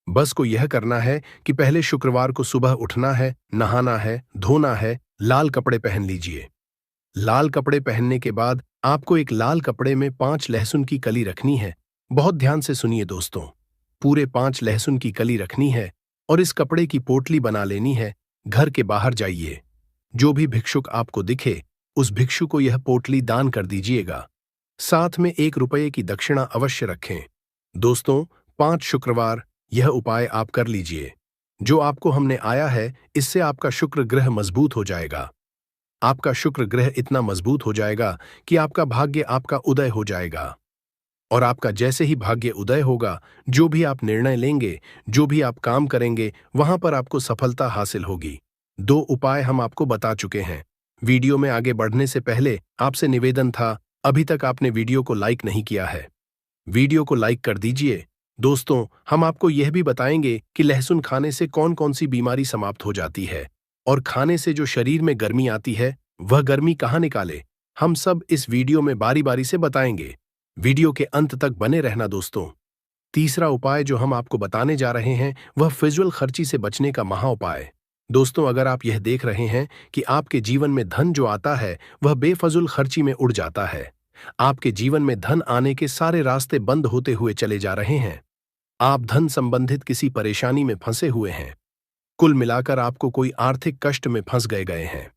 बस को यह करना है कि पहले शुक्रवार को सुबह उठना है, नहाना है, धोना है, लाल कपड़े पहन लीजिए। लाल कपड़े पहनने के बाद आपको एक लाल कपड़े में 5 लहसुन की कली रखनी है। बहुत ध्यान से सुनिए दोस्तों, पूरे 5 लहसुन की कली रखनी है और इस कपड़े की पोटली बना लेनी है। घर के बाहर जाइए, जो भी भिक्षुक आपको दिखे उस भिक्षु को यह पोटली दान कर दीजिएगा। साथ में 1 रुपये की दक्षिणा अवश्य रखें। दोस्तों, 5 शुक्रवार यह उपाय आप कर लीजिए। जो आपको हमने आया है, इससे आपका शुक्र ग्रह मजबूत हो जाएगा। आपका शुक्र ग्रह इतना मजबूत हो जाएगा कि आपका भाग्य आपका उदय हो जाएगा। और आपका जैसे ही भाग्य उदय होगा, जो भी आप निर्णय लेंगे, जो भी आप काम करेंगे, वहां पर आपको सफलता हासिल होगी। 2 उपाय हम आपको बता चुके हैं। वीडियो में आगे बढ़ने से पहले आपसे निवेदन था, अभी तक आपने वीडियो को लाइक नहीं किया है, वीडियो को लाइक कर दीजिए। दोस्तों, हम आपको यह भी बताएंगे कि लहसुन खाने से कौन कौन सी बीमारी समाप्त हो जाती है और खाने से जो शरीर में गर्मी आती है, वह गर्मी कहाँ निकाले, हम सब इस वीडियो में बारी बारी से बताएंगे। वीडियो के अंत तक बने रहना दोस्तों। तीसरा उपाय जो हम आपको बताने जा रहे हैं वह फिजूल खर्ची से बचने का महा उपाय। दोस्तों, अगर आप यह देख रहे हैं कि आपके जीवन में धन जो आता है वह बेफजूल खर्ची में उड़ जाता है, आपके जीवन में धन आने के सारे रास्ते बंद होते हुए चले जा रहे हैं, आप धन संबंधित किसी परेशानी में फंसे हुए हैं, कुल मिलाकर आपको कोई आर्थिक कष्ट में फंस गए हैं,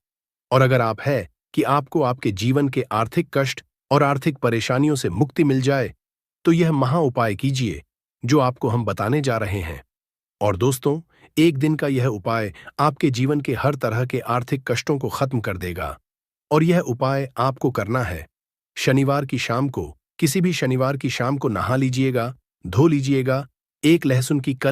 और अगर आप है कि आपको आपके जीवन के आर्थिक कष्ट और आर्थिक परेशानियों से मुक्ति मिल जाए, तो यह महा उपाय कीजिए जो आपको हम बताने जा रहे हैं। और दोस्तों, एक दिन का यह उपाय आपके जीवन के हर तरह के आर्थिक कष्टों को खत्म कर देगा। और यह उपाय आपको करना है शनिवार की शाम को, किसी भी शनिवार की शाम को नहा लीजिएगा, धो लीजिएगा, 1 लहसुन की